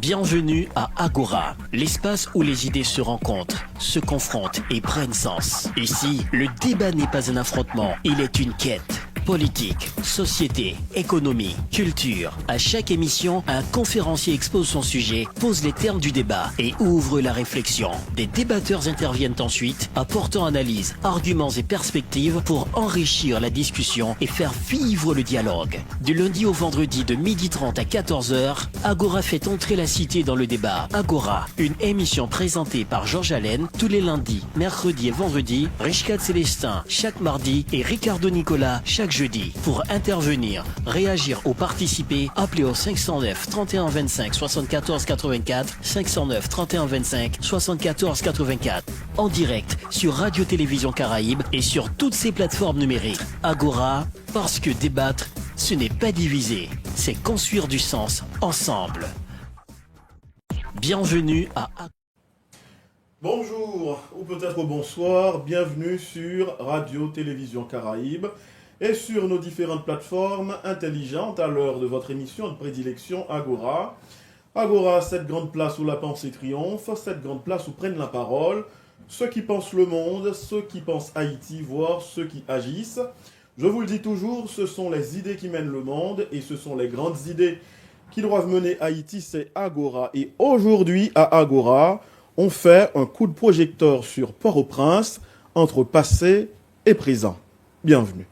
Bienvenue à Agora, l'espace où les idées se rencontrent, se confrontent et prennent sens. Ici, le débat n'est pas un affrontement, il est une quête. Politique, société, économie, culture. À chaque émission, un conférencier expose son sujet, pose les termes du débat et ouvre la réflexion. Des débatteurs interviennent ensuite, apportant analyses, arguments et perspectives pour enrichir la discussion et faire vivre le dialogue. Du lundi au vendredi de 12h30 à 14h, Agora fait entrer la cité dans le débat. Agora, une émission présentée par Georges Allen tous les lundis, mercredis et vendredis, Richcad Célestin chaque mardi et Ricardo Nicolas chaque jeudi. Pour intervenir, réagir ou participer, appelez au 509 31 25 74 84, 509 31 25 74 84. En direct sur Radio-Télévision Caraïbe et sur toutes ses plateformes numériques. Agora, parce que débattre, ce n'est pas diviser, c'est construire du sens ensemble. Bienvenue à Bonjour ou peut-être bonsoir, bienvenue sur Radio-Télévision Caraïbe et sur nos différentes plateformes intelligentes à l'heure de votre émission de prédilection Agora. Agora, cette grande place où la pensée triomphe, cette grande place où prennent la parole ceux qui pensent le monde, ceux qui pensent Haïti, voire ceux qui agissent. Je vous le dis toujours, ce sont les idées qui mènent le monde et ce sont les grandes idées qui doivent mener Haïti, c'est Agora. Et aujourd'hui, à Agora, on fait un coup de projecteur sur Port-au-Prince entre passé et présent. Bienvenue.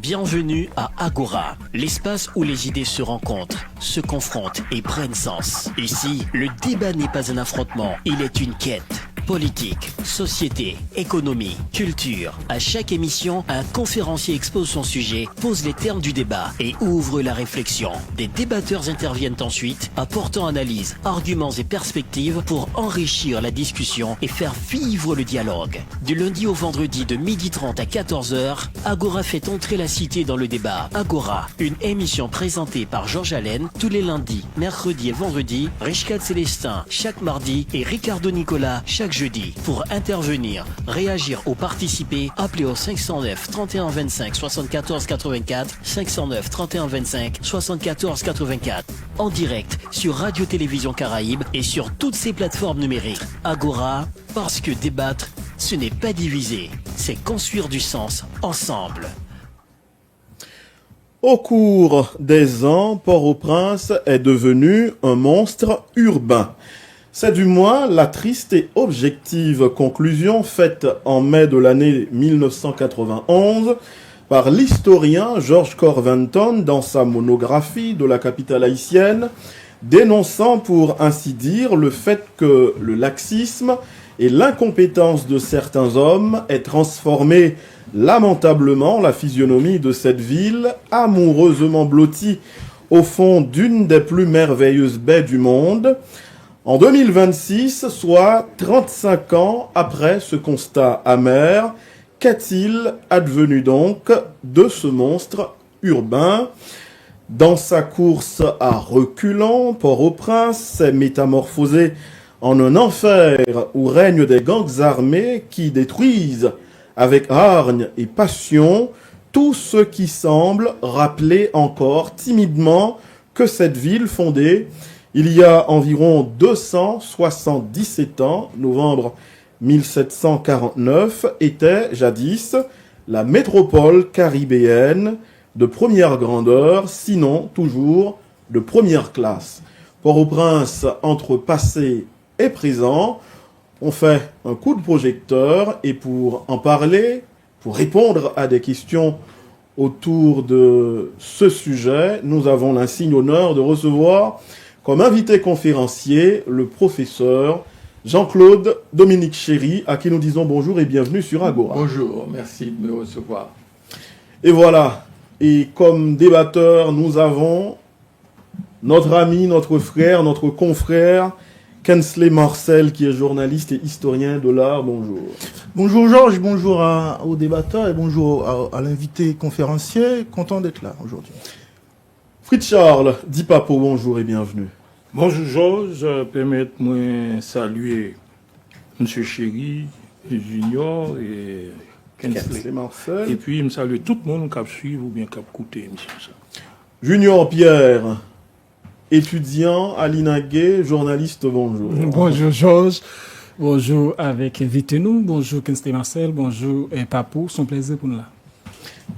Bienvenue à Agora, l'espace où les idées se rencontrent, se confrontent et prennent sens. Ici, le débat n'est pas un affrontement, il est une quête. Politique, société, économie, culture. À chaque émission, un conférencier expose son sujet, pose les termes du débat et ouvre la réflexion. Des débatteurs interviennent ensuite, apportant analyses, arguments et perspectives pour enrichir la discussion et faire vivre le dialogue. Du lundi au vendredi de 12h30 à 14h, Agora fait entrer la cité dans le débat. Agora, une émission présentée par Georges Allen tous les lundis, mercredis et vendredis, Richcad Célestin chaque mardi et Ricardo Nicolas chaque jeudi. Pour intervenir, réagir ou participer, appelez au 509 31 25 74 84, 509 31 25 74 84. En direct sur Radio-Télévision Caraïbe et sur toutes ses plateformes numériques. Agora, parce que débattre, ce n'est pas diviser, c'est construire du sens ensemble. Au cours des ans, Port-au-Prince est devenu un monstre urbain. C'est du moins la triste et objective conclusion faite en mai de l'année 1991 par l'historien Georges Corventon dans sa monographie de la capitale haïtienne, dénonçant pour ainsi dire le fait que le laxisme et l'incompétence de certains hommes aient transformé lamentablement la physionomie de cette ville amoureusement blottie au fond d'une des plus merveilleuses baies du monde. En 2026, soit 35 ans après ce constat amer, qu'est-il advenu donc de ce monstre urbain? Dans sa course à reculons, Port-au-Prince s'est métamorphosé en un enfer où règnent des gangs armés qui détruisent avec hargne et passion tout ce qui semble rappeler encore timidement que cette ville fondée il y a environ 277 ans, novembre 1749, était jadis la métropole caribéenne de première grandeur, sinon toujours de première classe. Port-au-Prince, entre passé et présent, on fait un coup de projecteur et pour en parler, pour répondre à des questions autour de ce sujet, nous avons l'insigne honneur de recevoir comme invité conférencier, le professeur Jean-Claude Dominique Chéry, à qui nous disons bonjour et bienvenue sur Agora. Bonjour, merci de me recevoir. Et voilà, et comme débatteur, nous avons notre ami, notre frère, notre confrère, Kensley Marcel, qui est journaliste et historien de l'art. Bonjour. Bonjour Georges, bonjour aux débatteurs et bonjour à l'invité conférencier. Content d'être là aujourd'hui. Fritz Charles Dipapo, bonjour et bienvenue. Bonjour Georges, permettez-moi de saluer M. Chéry, Junior et Kensley Marcel. Et puis, je salue tout le monde qui suit ou bien qui écoute l'émission. Junior Pierre étudiant à l'INAGUE, journaliste, bonjour. Bonjour Georges, bonjour avec invité nous, bonjour Kinsley Marcel, bonjour Papou, c'est un plaisir pour nous là.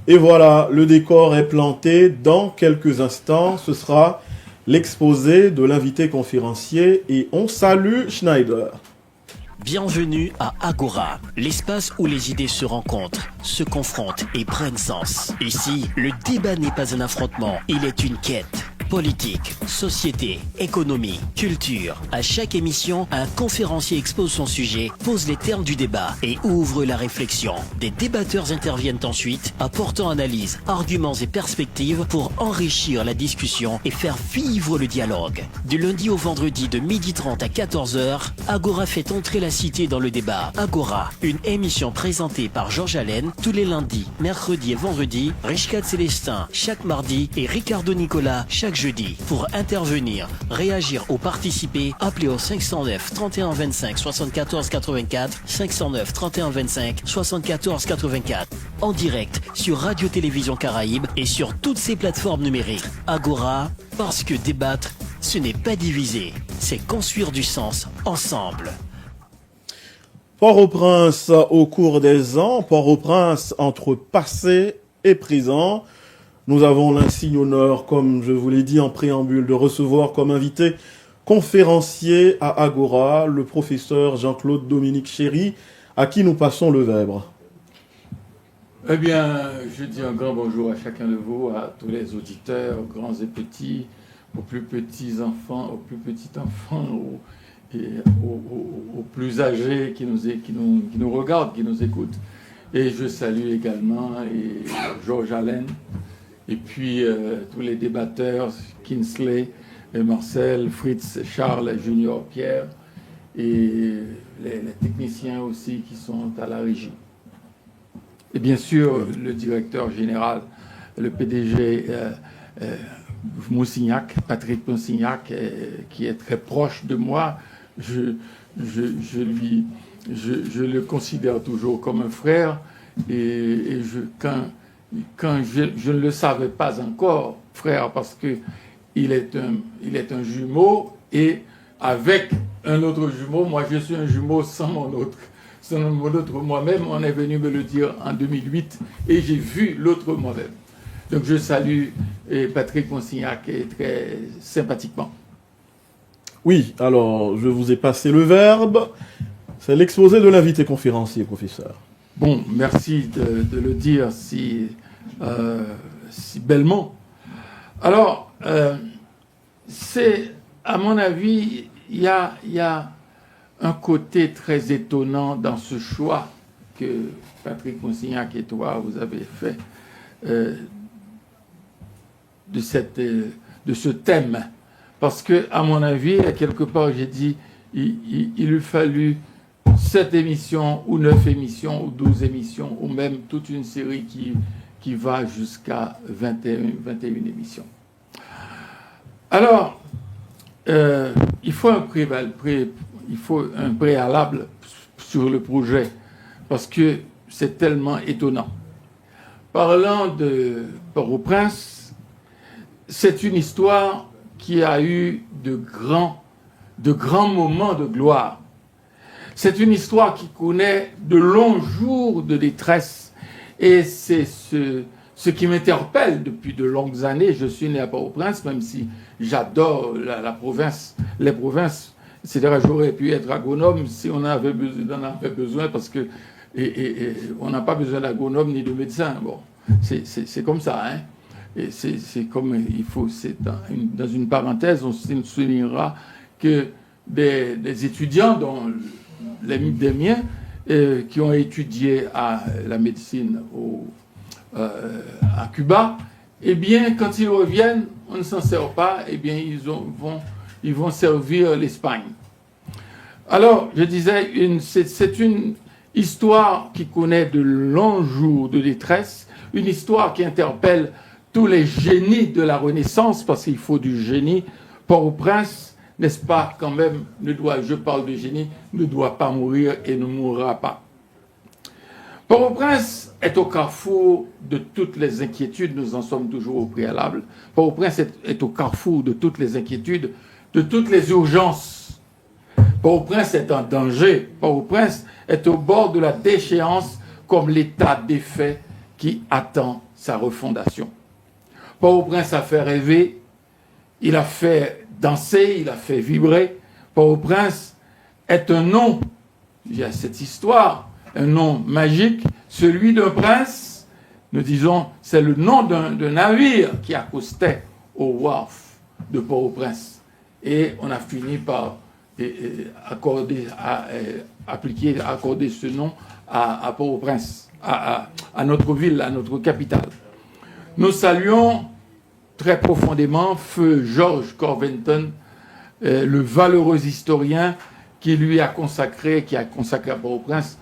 Et voilà, le décor est planté. Dans quelques instants, ce sera l'exposé de l'invité conférencier et on salue Schneider. Bienvenue à Agora, l'espace où les idées se rencontrent, se confrontent et prennent sens. Ici, le débat n'est pas un affrontement, il est une quête. Politique, société, économie, culture. À chaque émission, un conférencier expose son sujet, pose les termes du débat et ouvre la réflexion. Des débatteurs interviennent ensuite, apportant analyse, arguments et perspectives pour enrichir la discussion et faire vivre le dialogue. Du lundi au vendredi de 12h30 à 14h, Agora fait entrer la cité dans le débat. Agora, une émission présentée par Georges Allen tous les lundis, mercredis et vendredis, Richcad Célestin chaque mardi et Ricardo Nicolas chaque jeudi. Pour intervenir, réagir ou participer, appelez au 509 31 25 74 84, 509 31 25 74 84. En direct sur Radio-Télévision Caraïbe et sur toutes ses plateformes numériques. Agora, parce que débattre, ce n'est pas diviser, c'est construire du sens ensemble. Port-au-Prince au cours des ans, Port-au-Prince entre passé et présent. Nous avons l'insigne honneur, comme je vous l'ai dit en préambule, de recevoir comme invité conférencier à Agora le professeur Jean-Claude Dominique Chéry, à qui nous passons le verbe. Eh bien, je dis un grand bonjour à chacun de vous, à tous les auditeurs, grands et petits, aux plus petits enfants, aux plus petits enfants, aux plus âgés qui nous regardent, qui nous écoutent. Et je salue également Georges Allen, et puis tous les débatteurs, Kinsley, Marcel, Fritz, Charles, Junior, Pierre, et les techniciens aussi qui sont à la régie. Et bien sûr, le directeur général, le PDG Moussignac, Patrick Moussignac, qui est très proche de moi. Je le considère toujours comme un frère. Et quand je ne le savais pas encore, frère, parce qu'il est un jumeau, et avec un autre jumeau, moi je suis un jumeau sans mon autre. Moi-même, on est venu me le dire en 2008 et j'ai vu l'autre moi-même. Donc je salue Patrick Monsignac très sympathiquement. Oui, alors je vous ai passé le verbe. C'est l'exposé de l'invité conférencier, professeur. Bon, merci de le dire si bellement. Alors, c'est, à mon avis, il y a un côté très étonnant dans ce choix que Patrick Monsignac et toi, vous avez fait de ce thème. Parce que, à mon avis, quelque part, j'ai dit, il eût fallu 7 émissions, ou 9 émissions, ou 12 émissions, ou même toute une série qui va jusqu'à 21 émissions. Alors, il faut un préalable sur le projet, parce que c'est tellement étonnant. Parlant de Port-au-Prince, c'est une histoire qui a eu de grands moments de gloire. C'est une histoire qui connaît de longs jours de détresse, et c'est ce qui m'interpelle depuis de longues années. Je suis né à Port-au-Prince, même si j'adore la province, les provinces. C'est-à-dire, j'aurais pu être agronome si on en avait besoin, parce que on n'a pas besoin d'agronome ni de médecin. Bon, c'est comme ça, hein. Et c'est comme il faut. Dans une parenthèse, on se soulignera que des étudiants, dont des miens, qui ont étudié la médecine à Cuba, eh bien, quand ils reviennent, on ne s'en sert pas, eh bien, ils vont servir l'Espagne. Alors, je disais, c'est une histoire qui connaît de longs jours de détresse, une histoire qui interpelle tous les génies de la Renaissance, parce qu'il faut du génie. Port-au-Prince, n'est-ce pas, quand même, je parle de génie, ne doit pas mourir et ne mourra pas. Port-au-Prince est au carrefour de toutes les inquiétudes, nous en sommes toujours au préalable. Port-au-Prince est au carrefour de toutes les inquiétudes, de toutes les urgences. Port-au-Prince est en danger. Port-au-Prince est au bord de la déchéance comme l'état défait qui attend sa refondation. Port-au-Prince a fait rêver, il a fait danser, il a fait vibrer. Port-au-Prince est un nom, il y a cette histoire, un nom magique, celui d'un prince. Nous disons, c'est le nom d'un navire qui accostait au wharf de Port-au-Prince. Et on a fini par accorder ce nom à Port-au-Prince, à notre ville, à notre capitale. Nous saluons très profondément feu George Corventon, le valeureux historien qui a consacré à Port-au-Prince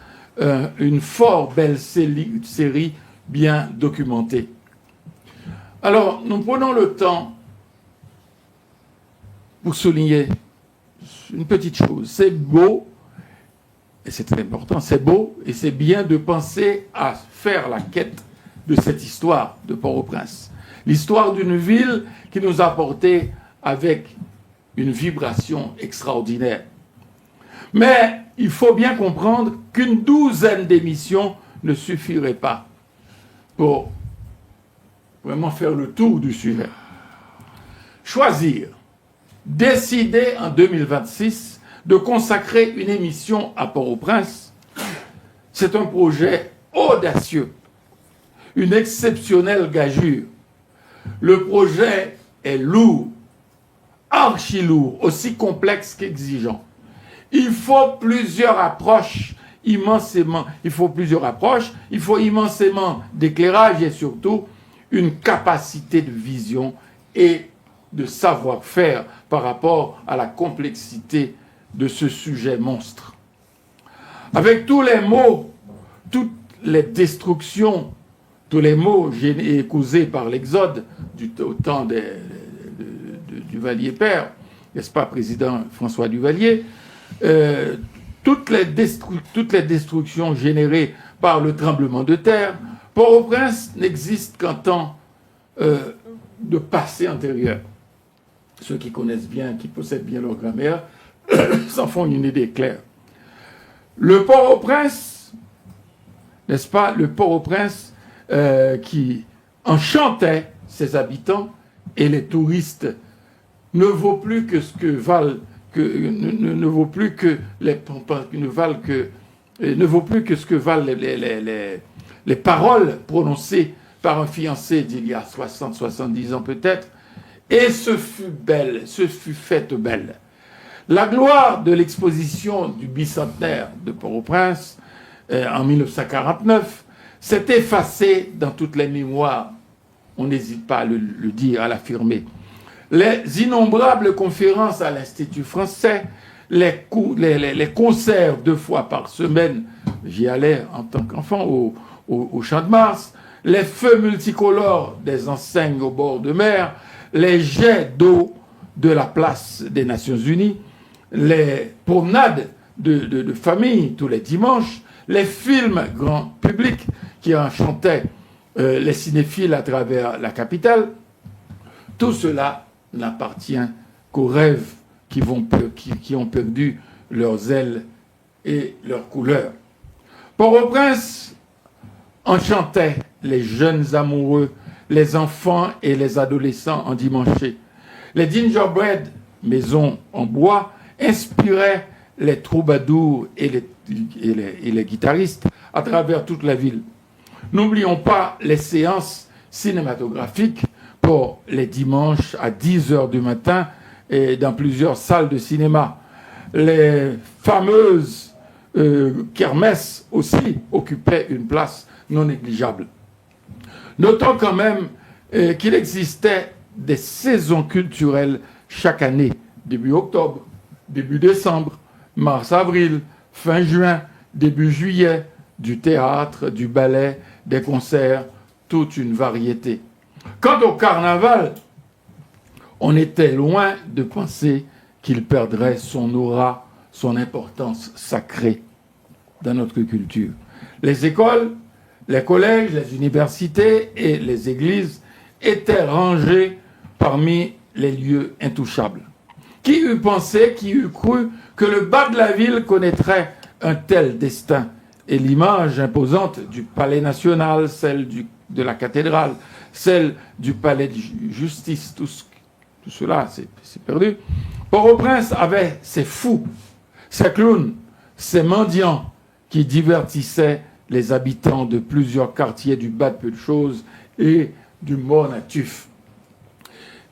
une fort belle série bien documentée. Alors, nous prenons le temps pour souligner une petite chose. C'est beau, et c'est très important, c'est beau et c'est bien de penser à faire la quête de cette histoire de Port-au-Prince. L'histoire d'une ville qui nous a portés avec une vibration extraordinaire. Mais il faut bien comprendre qu'une douzaine d'émissions ne suffirait pas pour vraiment faire le tour du sujet. Choisir, décider en 2026 de consacrer une émission à Port-au-Prince, c'est un projet audacieux, une exceptionnelle gageure. Le projet est lourd, archi lourd, aussi complexe qu'exigeant. Il faut plusieurs approches, il faut immensément d'éclairage et surtout une capacité de vision et de savoir-faire par rapport à la complexité de ce sujet monstre. Avec tous les maux, toutes les destructions, tous les maux causés par l'exode au temps du Duvalier-Père, n'est-ce pas, président François Duvalier, toutes les destructions générées par le tremblement de terre, Port-au-Prince n'existe qu'en temps de passé antérieur. Ceux qui connaissent bien, qui possèdent bien leur grammaire, s'en font une idée claire. Le Port-au-Prince, n'est-ce pas, le Port-au-Prince qui enchantait ses habitants et les touristes ne vaut plus que ce que valent ne vaut plus que ce que valent les paroles prononcées par un fiancé d'il y a 60-70 ans peut-être, et ce fut faite belle. La gloire de l'exposition du bicentenaire de Port-au-Prince en 1949 s'est effacée dans toutes les mémoires. On n'hésite pas à le dire, à l'affirmer. Les innombrables conférences à l'Institut français, les concerts 2 fois par semaine, j'y allais en tant qu'enfant au Champ de Mars, les feux multicolores des enseignes au bord de mer, les jets d'eau de la place des Nations Unies, les promenades de famille tous les dimanches, les films grand public qui enchantaient les cinéphiles à travers la capitale, tout cela n'appartient qu'aux rêves qui ont perdu leurs ailes et leurs couleurs. Port-au-Prince enchantait les jeunes amoureux, les enfants et les adolescents endimanchés. Les gingerbread, maisons en bois, inspiraient les troubadours et les guitaristes à travers toute la ville. N'oublions pas les séances cinématographiques pour les dimanches à 10h du matin et dans plusieurs salles de cinéma. Les fameuses kermesses aussi occupaient une place non négligeable. Notons quand même qu'il existait des saisons culturelles chaque année, début octobre, début décembre, mars-avril, fin juin, début juillet, du théâtre, du ballet, des concerts, toute une variété. Quant au carnaval, on était loin de penser qu'il perdrait son aura, son importance sacrée dans notre culture. Les écoles, les collèges, les universités et les églises étaient rangés parmi les lieux intouchables. Qui eût pensé, qui eût cru que le bas de la ville connaîtrait un tel destin? Et l'image imposante du palais national, celle de la cathédrale, celle du palais de justice, tout cela, c'est perdu. Port-au-Prince avait ses fous, ses clowns, ses mendiants qui divertissaient les habitants de plusieurs quartiers du bas de peu de choses et du Mont-Natuf.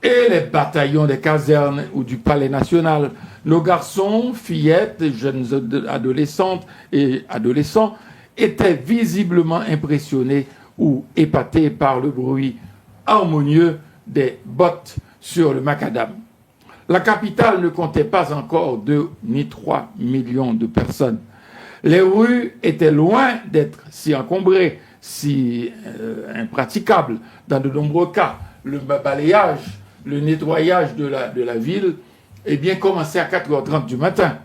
Et les bataillons des casernes ou du palais national. Nos garçons, fillettes, jeunes adolescentes et adolescents étaient visiblement impressionnés ou épatés par le bruit harmonieux des bottes sur le macadam. La capitale ne comptait pas encore 2 ni 3 millions de personnes. Les rues étaient loin d'être si encombrées, si impraticables. Dans de nombreux cas, le balayage, le nettoyage de la ville commençait à 4h30 du matin.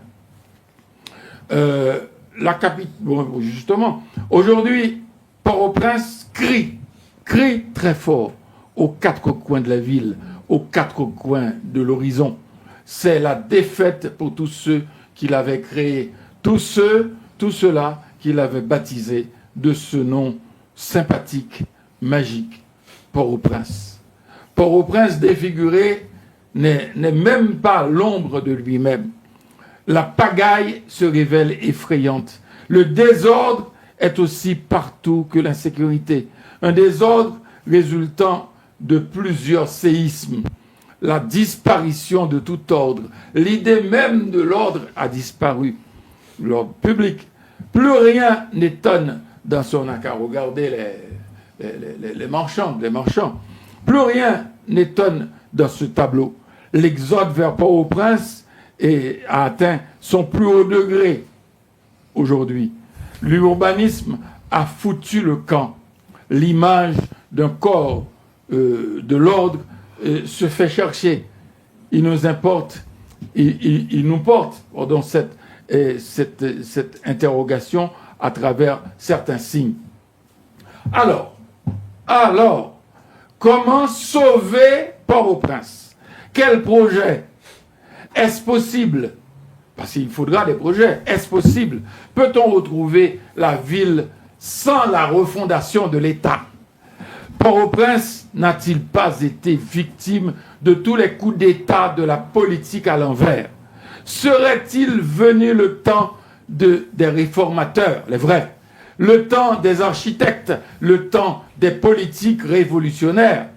Justement, aujourd'hui, Port-au-Prince crie très fort aux 4 coins de la ville, aux 4 coins de l'horizon. C'est la défaite pour tous ceux qui l'avaient créé, tous ceux-là qui l'avaient baptisé de ce nom sympathique, magique, Port-au-Prince. Port-au-Prince défiguré n'est même pas l'ombre de lui-même. La pagaille se révèle effrayante. Le désordre est aussi partout que l'insécurité. Un désordre résultant de plusieurs séismes. La disparition de tout ordre. L'idée même de l'ordre a disparu. L'ordre public. Plus rien n'étonne dans son accord. Regardez les marchands. Plus rien n'étonne dans ce tableau. L'exode vers Port-au-Prince a atteint son plus haut degré aujourd'hui. L'urbanisme a foutu le camp. L'image d'un corps de l'ordre se fait chercher. Il nous importe, il nous porte dans cette interrogation à travers certains signes. Alors, comment sauver Port-au-Prince? Quel projet? Est-ce possible? Parce qu'il faudra des projets. Est-ce possible? Peut-on retrouver la ville sans la refondation de l'État? Port-au-Prince n'a-t-il pas été victime de tous les coups d'État de la politique à l'envers? Serait-il venu le temps des réformateurs, les vrais, le temps des architectes, le temps des politiques révolutionnaires?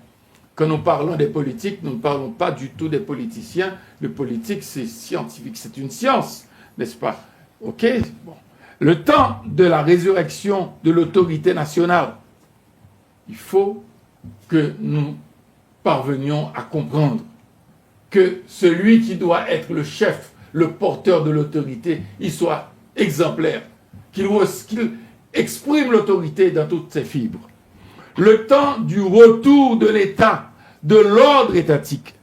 Quand nous parlons des politiques, nous ne parlons pas du tout des politiciens. Le politique, c'est scientifique, c'est une science, n'est-ce pas? Ok, bon. Le temps de la résurrection de l'autorité nationale. Il faut que nous parvenions à comprendre que celui qui doit être le chef, le porteur de l'autorité, il soit exemplaire, qu'il exprime l'autorité dans toutes ses fibres. Le temps du retour de l'État, de l'ordre étatique,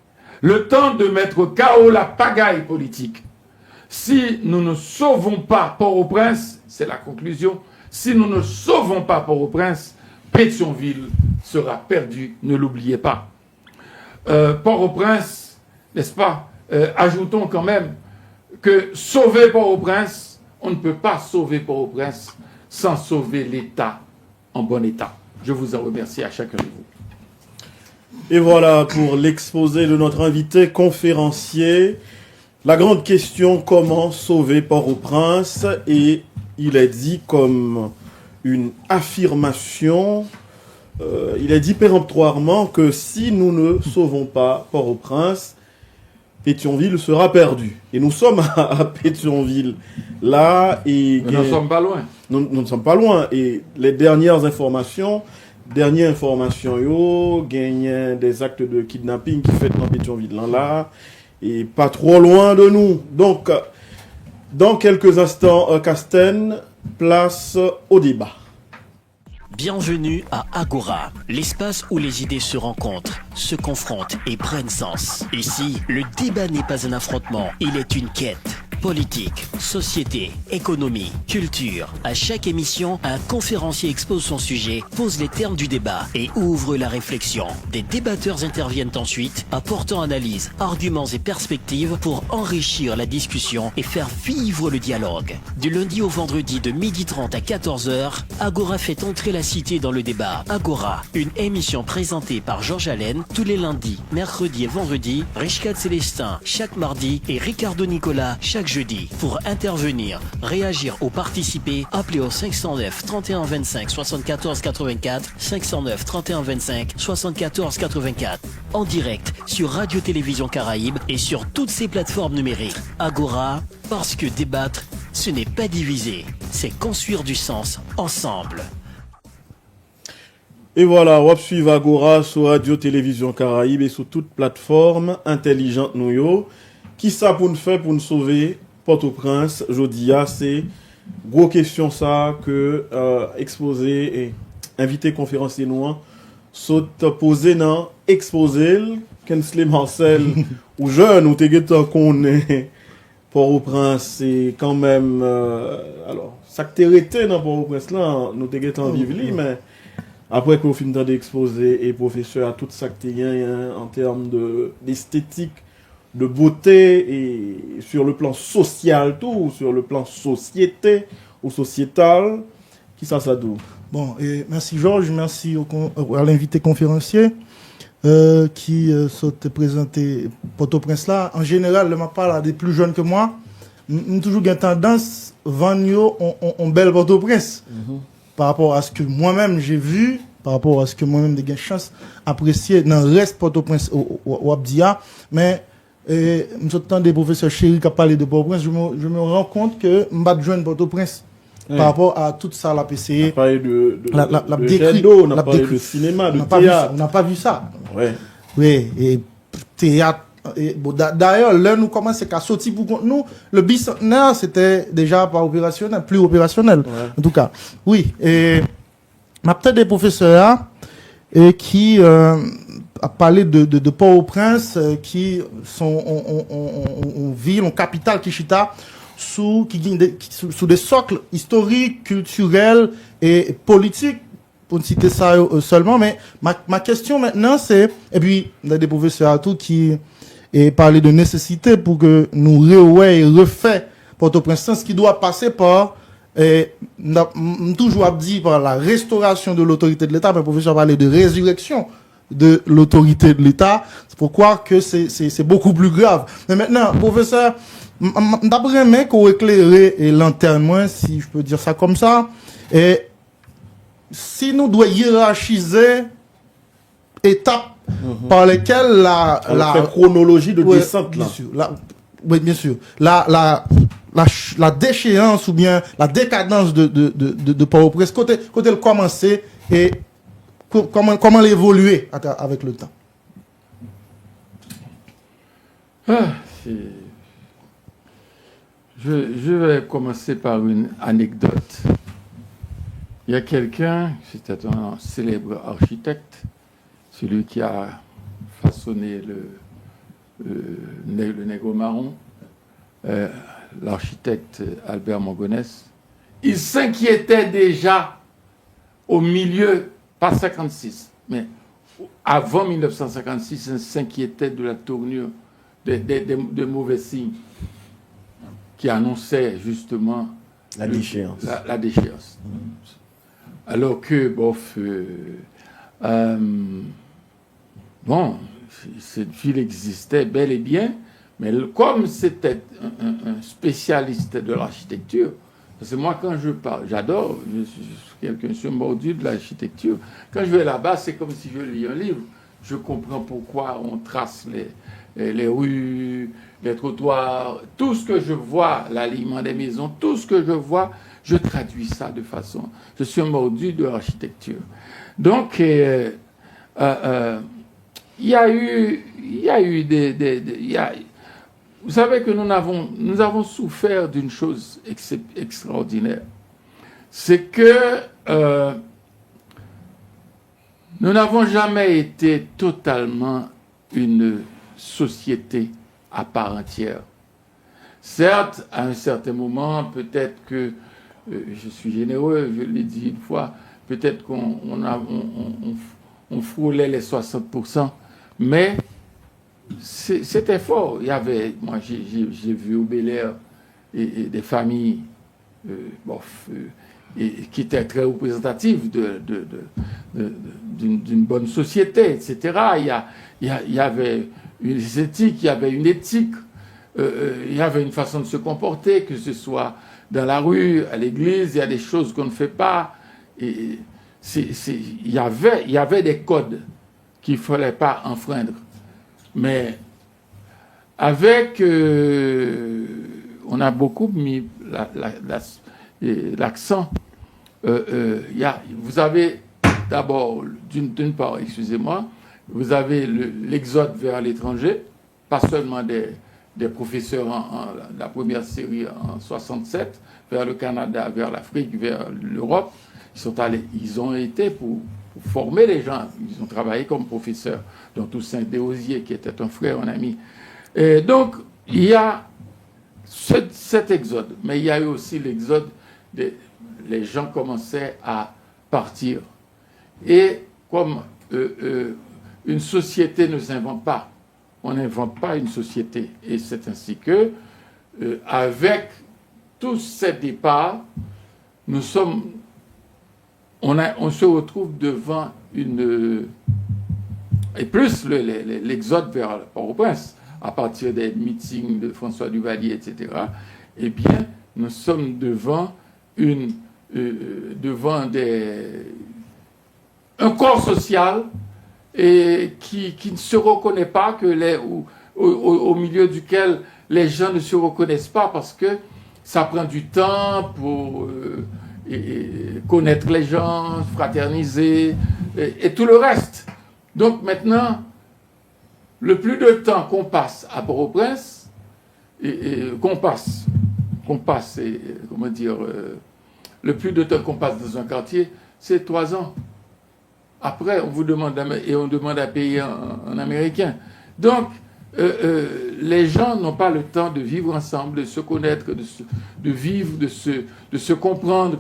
le temps de mettre KO la pagaille politique. Si nous ne sauvons pas Port-au-Prince, c'est la conclusion, si nous ne sauvons pas Port-au-Prince, Pétionville sera perdu, ne l'oubliez pas. Port-au-Prince, n'est-ce pas, ajoutons quand même que sauver Port-au-Prince, on ne peut pas sauver Port-au-Prince sans sauver l'État en bon état. Je vous en remercie à chacun de vous. Et voilà pour l'exposé de notre invité conférencier. La grande question, comment sauver Port-au-Prince? Et il est dit comme une affirmation, il est dit péremptoirement que si nous ne sauvons pas Port-au-Prince, Pétionville sera perdu. Et nous sommes à Pétionville, là. Et nous ne sommes pas loin. Nous ne sommes pas loin. Et les dernières informations, gagnent des actes de kidnapping qui fait dans Pétionville, là, et pas trop loin de nous. Donc, dans quelques instants, Casten, place au débat. Bienvenue à Agora, l'espace où les idées se rencontrent, se confrontent et prennent sens. Ici, le débat n'est pas un affrontement, il est une quête Politique, société, économie, culture. À chaque émission, un conférencier expose son sujet, pose les termes du débat et ouvre la réflexion. Des débatteurs interviennent ensuite, apportant analyse, arguments et perspectives pour enrichir la discussion et faire vivre le dialogue. Du lundi au vendredi de 12h30 à 14h, Agora fait entrer la cité dans le débat. Agora, une émission présentée par Georges Allen tous les lundis, mercredis et vendredis, Richcad Célestin chaque mardi et Ricardo Nicolas chaque jeudi. Pour intervenir, réagir ou participer, appelez au 509 31 25 74 84, 509 31 25 74 84. En direct sur Radio-Télévision Caraïbe et sur toutes ses plateformes numériques. Agora, parce que débattre, ce n'est pas diviser, c'est construire du sens ensemble. Et voilà, on va suivre Agora sur Radio-Télévision Caraïbe et sur toute plateforme intelligente nous yo. Qui ça pour nous faire pour nous sauver Port-au-Prince? Jodia, c'est gros question ça que exposé et invité conférencier nous saute poser dans exposer Kensley Marcel ou jeune ou t'es qu'on est Port-au-Prince, c'est quand même alors ça que t'es resté dans Port-au-Prince là, nous t'es en vivre mais après qu'on finit d'exposer et professeur à tout ça que t'es en termes d'esthétique, de beauté et sur le plan social tout, sur le plan société ou sociétal, qui ça doit. Bon, et merci Georges, merci à l'invité conférencier qui s'est présenté Port-au-Prince là. En général, je parle des plus jeunes que moi, nous toujours une tendance vendre on belle Port-au-Prince par rapport à ce que moi-même j'ai vu, par rapport à ce que moi-même j'ai chance apprécier dans le reste Port-au-Prince au Abdia, mais nous sommes des professeurs chéris qui ont parlé de Port-au-Prince, je me rends compte que je ne joindre Port-au-Prince par rapport à tout ça, la PCE. On a parlé de on a parlé de cinéma, de théâtre. On n'a pas vu ça. Ouais. Oui, et théâtre. D'ailleurs, là, nous commençons à sortir pour nous. Le bicentenaire, c'était déjà pas opérationnel, plus opérationnel. Ouais. En tout cas, oui. Et ma peut-être des professeurs qui a parlé de Port-au-Prince, qui sont en ville, en capitale, Kishita, sous des socles historiques, culturels et politiques, pour ne citer ça seulement. Mais ma question maintenant, c'est, et puis, il y a des professeurs à tout qui parlé de nécessité pour que nous refait Port-au-Prince, ce qui doit passer par, toujours dit par la restauration de l'autorité de l'État, mais le professeur parlait de résurrection de l'autorité de l'État. C'est pourquoi que c'est beaucoup plus grave. Mais maintenant, professeur, d'après moi, qu'on éclairer et lanterne moins, si je peux dire ça comme ça, et si nous devons hiérarchiser étapes par lesquelles la chronologie de descente là. Oui, bien sûr. La déchéance ou bien la décadence de Port-au-Prince, côté le commencer et comment l'évoluer avec le temps. Je vais commencer par une anecdote. Il y a quelqu'un, c'était un célèbre architecte, celui qui a façonné le nègre marron, l'architecte Albert Mongonès. Il s'inquiétait déjà au milieu, pas 56, mais avant 1956, il s'inquiétait de la tournure de mauvais signes qui annonçait justement la déchéance. La déchéance. Alors que, cette ville existait bel et bien, mais comme c'était un spécialiste de l'architecture, parce que moi, quand je parle, j'adore, je suis quelqu'un mordu de l'architecture. Quand je vais là-bas, c'est comme si je lis un livre. Je comprends pourquoi on trace les rues, les trottoirs, tout ce que je vois, l'alignement des maisons, tout ce que je vois, je traduis ça de façon... Je suis un mordu de l'architecture. Donc, il y a eu vous savez que nous avons souffert d'une chose extraordinaire. C'est que nous n'avons jamais été totalement une société à part entière. Certes, à un certain moment, peut-être que, je suis généreux, je l'ai dit une fois, peut-être on frôlait les 60%, mais c'était fort. Il y avait, moi j'ai vu au Bel-Air et des familles qui étaient très représentatives d'une bonne société, etc. Il y avait une éthique, il y avait une éthique, il y avait une façon de se comporter, que ce soit dans la rue, à l'église, il y a des choses qu'on ne fait pas. Et il y avait des codes qu'il ne fallait pas enfreindre. Mais avec... on a beaucoup mis l'accent. Vous avez d'abord, d'une part, excusez-moi, vous avez l'exode vers l'étranger, pas seulement des professeurs la première série en 67, vers le Canada, vers l'Afrique, vers l'Europe. Ils ont été pour former les gens. Ils ont travaillé comme professeurs, dont Toussaint Desrosiers, qui était un frère, un ami. Et donc, il y a cet exode. Mais il y a eu aussi l'exode, les gens commençaient à partir. Et comme une société ne s'invente pas, on n'invente pas une société. Et c'est ainsi que, avec tous ces départs, on se retrouve devant une... Et plus l'exode vers Port-au-Prince, à partir des meetings de François Duvalier, etc., eh bien, nous sommes devant un corps social qui ne se reconnaît pas, au milieu duquel les gens ne se reconnaissent pas, parce que ça prend du temps pour connaître les gens, fraterniser, et tout le reste. Donc maintenant, le plus de temps qu'on passe à Port-au-Prince, le plus de temps qu'on passe dans un quartier, c'est 3 ans. Après, on vous demande à payer en américain. Donc, les gens n'ont pas le temps de vivre ensemble, de se connaître, de vivre, de se comprendre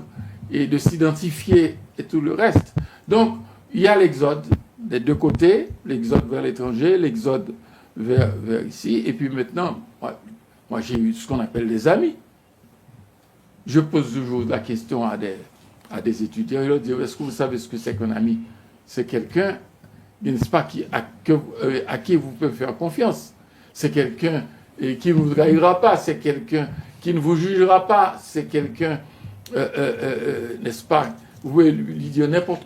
et de s'identifier et tout le reste. Donc, il y a l'exode des deux côtés, l'exode vers l'étranger, l'exode vers ici. Et puis maintenant, moi j'ai eu ce qu'on appelle des amis. Je pose toujours la question à des étudiants. Ils leur disent, est-ce que vous savez ce que c'est qu'un ami? C'est quelqu'un, n'est-ce pas, à qui vous pouvez faire confiance. C'est quelqu'un qui ne vous trahira pas. C'est quelqu'un qui ne vous jugera pas. C'est quelqu'un, n'est-ce pas, vous pouvez lui dire n'importe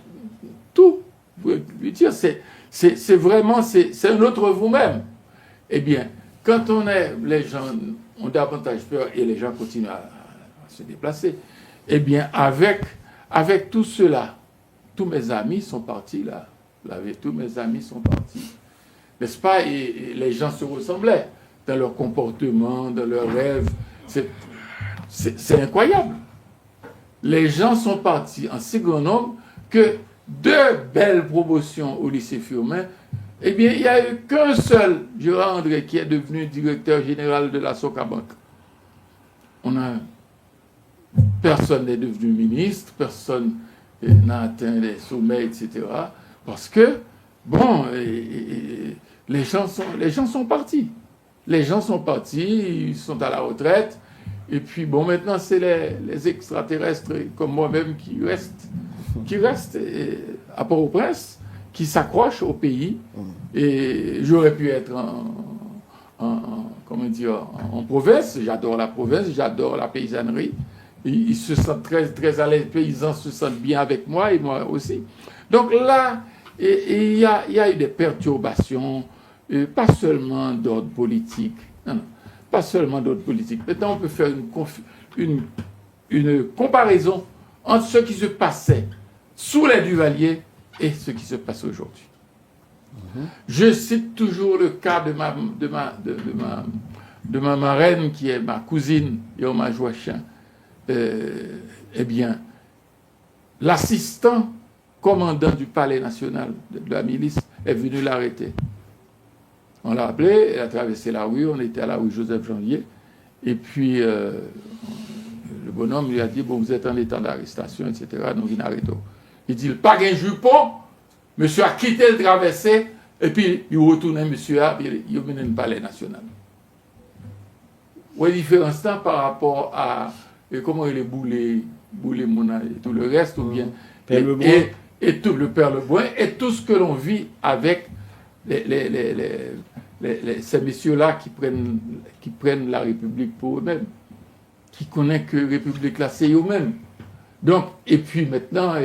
tout. Vous pouvez lui dire, c'est vraiment, c'est un autre vous-même. Eh bien, quand les gens ont davantage peur et les gens continuent à se déplacer, eh bien, avec tout cela, tous mes amis sont partis là. Tous mes amis sont partis. N'est-ce pas? Et les gens se ressemblaient dans leur comportement, dans leurs rêves. C'est incroyable. Les gens sont partis en si grand nombre que 2 belles promotions au lycée Firmin, eh bien, il n'y a eu qu'un seul, Gérard André, qui est devenu directeur général de la Socabank. Personne n'est devenu ministre, personne n'a atteint les sommets, etc. Parce que, bon, les gens sont partis. Les gens sont partis, ils sont à la retraite. Et puis, bon, maintenant, c'est les extraterrestres comme moi-même qui restent à Port-au-Prince, qui s'accrochent au pays. Et j'aurais pu être en province. J'adore la province, j'adore la paysannerie. Ils se sentent très, très à l'aise. Les paysans se sentent bien avec moi et moi aussi. Donc là, il y a eu des perturbations, pas seulement d'ordre politique. Non, pas seulement d'ordre politique. Maintenant, on peut faire une comparaison entre ce qui se passait sous les Duvalier et ce qui se passe aujourd'hui. Je cite toujours le cas de ma marraine, qui est ma cousine, Yoma Joachim. Eh bien, l'assistant commandant du palais national de la milice est venu l'arrêter. On l'a appelé, elle a traversé la rue, on était à la rue Joseph Janvier, Et puis, le bonhomme lui a dit, bon, vous êtes en état d'arrestation, etc. Donc, il arrête. Il dit, pas qu'un jupon, monsieur a quitté le traversé, et puis il retourne, monsieur a, il mène le palais national. Où est la différence là par rapport à comment il est boulé Mouna et tout le reste, ou bien et tout le Père Lebrun, et tout ce que l'on vit avec ces messieurs-là qui prennent la République pour eux-mêmes, qui connaissent que la République là, c'est eux-mêmes. Donc, et puis maintenant,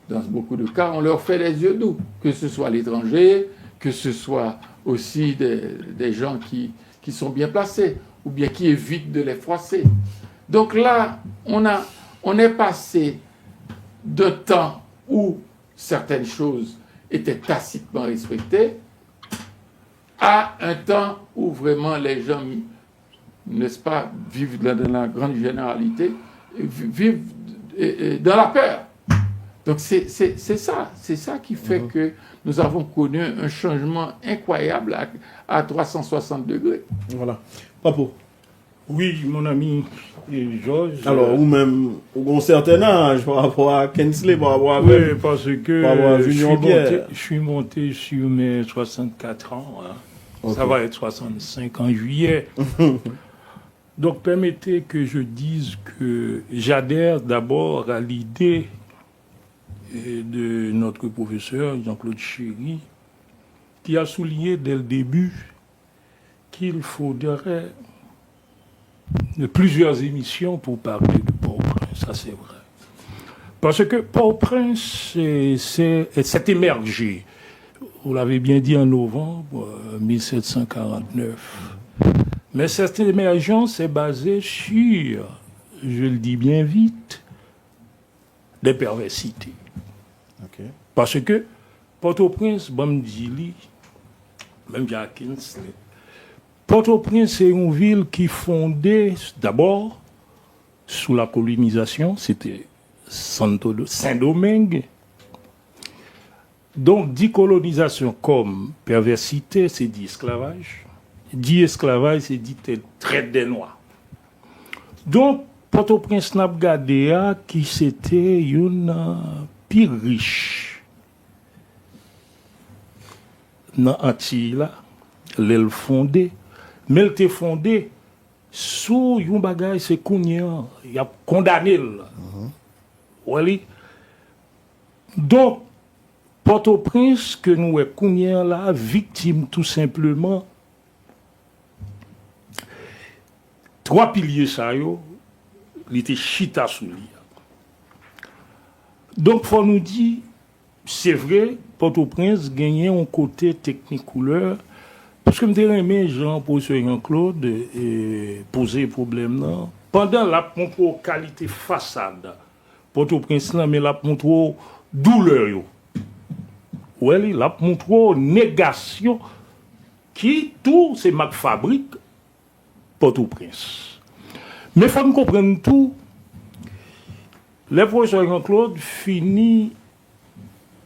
dans beaucoup de cas, on leur fait les yeux doux, que ce soit à l'étranger, que ce soit aussi des gens qui sont bien placés, ou bien qui évitent de les froisser. Donc là, on est passé d'un temps où certaines choses étaient tacitement respectées à un temps où vraiment les gens, n'est-ce pas, vivent dans la grande généralité, vivent dans la peur. Donc c'est ça qui fait que nous avons connu un changement incroyable à 360 degrés. Voilà. Papo. Oui, mon ami Georges. Alors, ou même, ou un certain âge par rapport à Kensley, par rapport à... Oui, parce que je suis monté sur mes 64 ans. Hein. Okay. Ça va être 65 en juillet. Donc, permettez que je dise que j'adhère d'abord à l'idée de notre professeur Jean-Claude Chéry, qui a souligné dès le début qu'il faudrait plusieurs émissions pour parler de Port-au-Prince, ça c'est vrai. Parce que Port-au-Prince s'est émergé, vous l'avez bien dit, en novembre 1749. Mais cette émergence est basée sur, je le dis bien vite, des perversités. Okay. Parce que Port-au-Prince, Bamdili, même Jacques Kinsley, Port-au-Prince, c'est une ville qui fondée d'abord sous la colonisation, c'était Saint-Domingue. Donc, dit colonisation comme perversité, c'est dit esclavage. Dit esclavage, c'est dit traite des Noirs. Donc, Port-au-Prince n'a pas gardé qui c'était une pire riche. Dans Antilles, là, l'elle fondée. Mais elle était fondée sous un bagage, c'est Kounyan. Il a condamné. Oui. Donc, Port-au-Prince, que nous est Kounyan là, victime tout simplement. 3 piliers, ça y est, il était chita sous lui. Donc, il faut nous dire, c'est vrai, Port-au-Prince gagnait un côté technique couleur. Parce que je me disais, Jean-Professeur Jean-Claude poser problème là. Pendant la montre qualité façade, Port-au-Prince là, mais la montre douleur. Oui, la montre négation qui tout c'est ma fabrique Port-au-Prince. Mais il faut nous comprendre tout. Le professeur Jean-Claude finit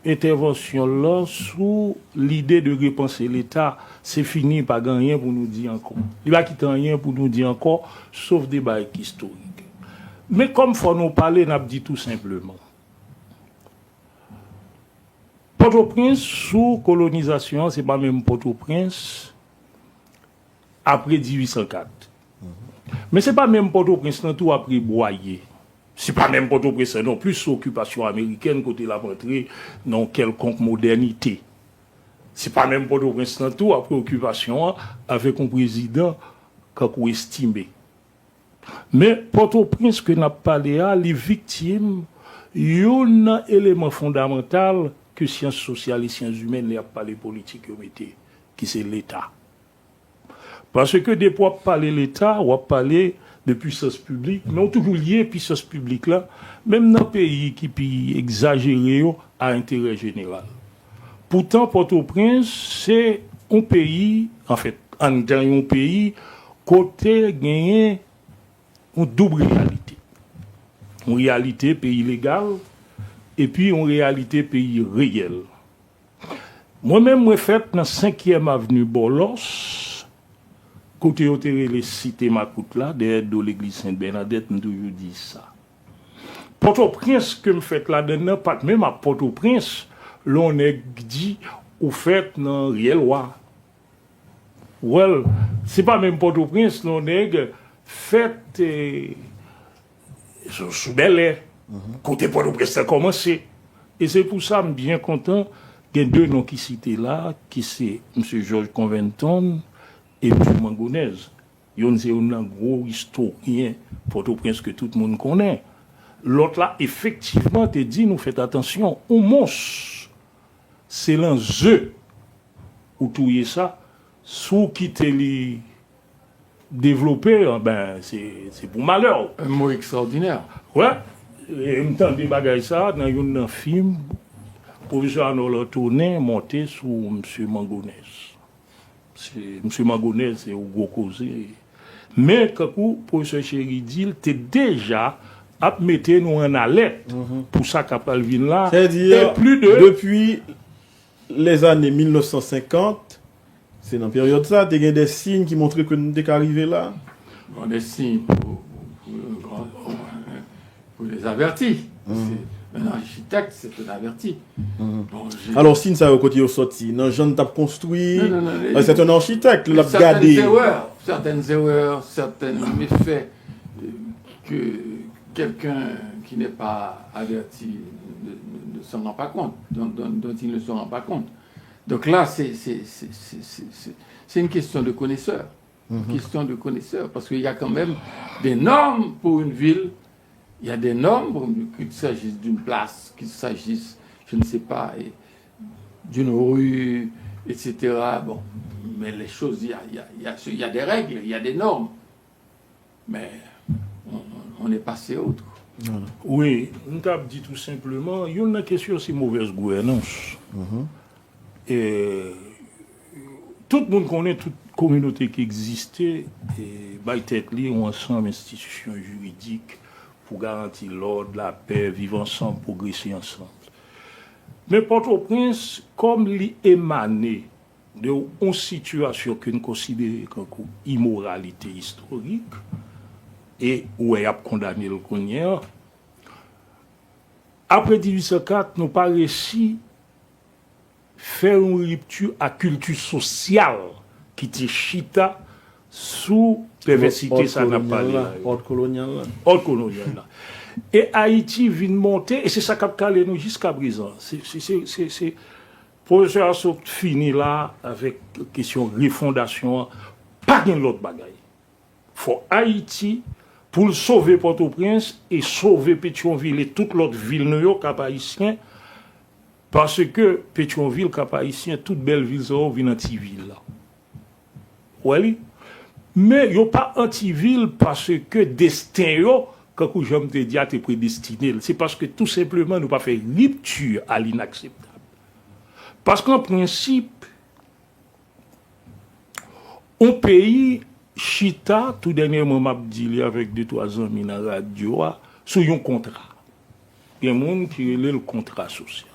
intervention là sous l'idée de repenser l'État. C'est fini, pas rien pour nous dire encore. Il va quitter rien pour nous dire encore, sauf des bails historiques. Mais comme il faut nous parler, on a dit tout simplement. Port-au-Prince, sous colonisation, c'est pas même Port-au-Prince après 1804. Mais c'est pas même Port-au-Prince non tout après Boyer. C'est pas même Port-au-Prince non plus sous occupation américaine côté la rentrée dans quelconque modernité. C'est pas même Port-au-Prince non tout après occupation avec un président qu'on estimé. Mais Port-au-Prince que n'a parlé à les victimes, il y a un élément fondamental que sciences sociales et sciences humaines n'ont pas les politiques qui c'est l'État. Parce que des fois parler l'État, on va parler de puissance publique, mais on toujours lié puissance publique là, même dans un pays qui peut exagérer à intérêt général. Pourtant, Port-au-Prince, c'est un pays, en fait, un pays côté gagné une double réalité. Une réalité pays légal et puis une réalité pays réel. Moi-même, je fait dans 5e avenue Bolos, côté où les cités Macoute là, derrière de l'église Sainte-Bernadette, nous toujours dit ça. Port-au-Prince que me fait là-dedans, pas même à Port-au-Prince, l'on est dit ou fait dans Riel-Roi. Well, c'est pas même Port-au-Prince, l'on est fait sous Bel-Air. Côté Port-au-Prince, ça a commencé. Et c'est pour ça que je suis bien content. Il y a deux noms qui cités là, qui c'est M. Georges Conventon et M. Mangonez. C'est un gros historien Port-au-Prince que tout le monde connaît. L'autre là, effectivement, te dit, nous faites attention, au monstre. C'est l'enjeu. Ou tout y est ça, sous qui te les développer, ben, c'est pour malheur. Un mot extraordinaire. Ouais. Et en même temps, des bagages ça, dans un film, le professeur Arnaud Tourné monté sous M. Mangonès. M. Mangonès, c'est au gros causé. Mais, quand le professeur Chéridil, t'es déjà à mettre nous en alerte pour ça qu'à Palvin là. C'est-à-dire, depuis les années 1950, c'est dans la période ça, il y a des signes qui montraient que nous sommes arrivés là. Bon, des signes pour les avertis. Un architecte, c'est un averti. Bon, alors, si ça au côté au sorti, non, Jean t'a construit, c'est un architecte, l'a certaines gardé. erreurs, certains méfaits que quelqu'un qui n'est pas averti ne s'en rend pas compte, dont il ne se rend pas compte. Donc là, c'est une question de connaisseur. Une question de connaisseur, parce qu'il y a quand même des normes pour une ville. Il y a des normes, qu'il s'agisse d'une place, qu'il s'agisse, je ne sais pas, d'une rue, etc. Bon, mais les choses, il y a des règles, il y a des normes. Mais on est passé autre. Oui, on t'a dit tout simplement, il y a une question de mauvaise gouvernance. Et tout le monde connaît toute communauté qui existait, et ont ensemble institutions juridiques pour garantir l'ordre, la paix, vivre ensemble, progresser ensemble. Mais Port-au-Prince, comme l'émané d'une situation que nous considérons comme immoralité historique, et où elle a condamné le Cognier, après 1804, nous n'avons pas réussi à faire une rupture à culture sociale qui était chita sous perversité, ça n'a pas l'air. Ordre colonial. Ordre colonial. Et Haïti vient monter, et c'est ça qui a calé nous jusqu'à présent. C'est professeur Assot fini là avec la question de refondation, pas de l'autre bagaille. Il faut Haïti pour sauver Port-au-Prince et sauver Pétionville et toute l'autre ville cap-haïtien, parce que Pétionville, cap-haïtien, toute belle ville, ça vient anti-ville là. Oui. Mais il n'y a pas anti-ville parce que destin, quand je me dis, est prédestiné. C'est parce que tout simplement, nous pas fait rupture à l'inacceptable. Parce qu'en principe, un pays, Chita, tout dernièrement, m'a dit avec 2-3 ans, dans la radio, sur un contrat. Il y a des gens qui ont le contrat social.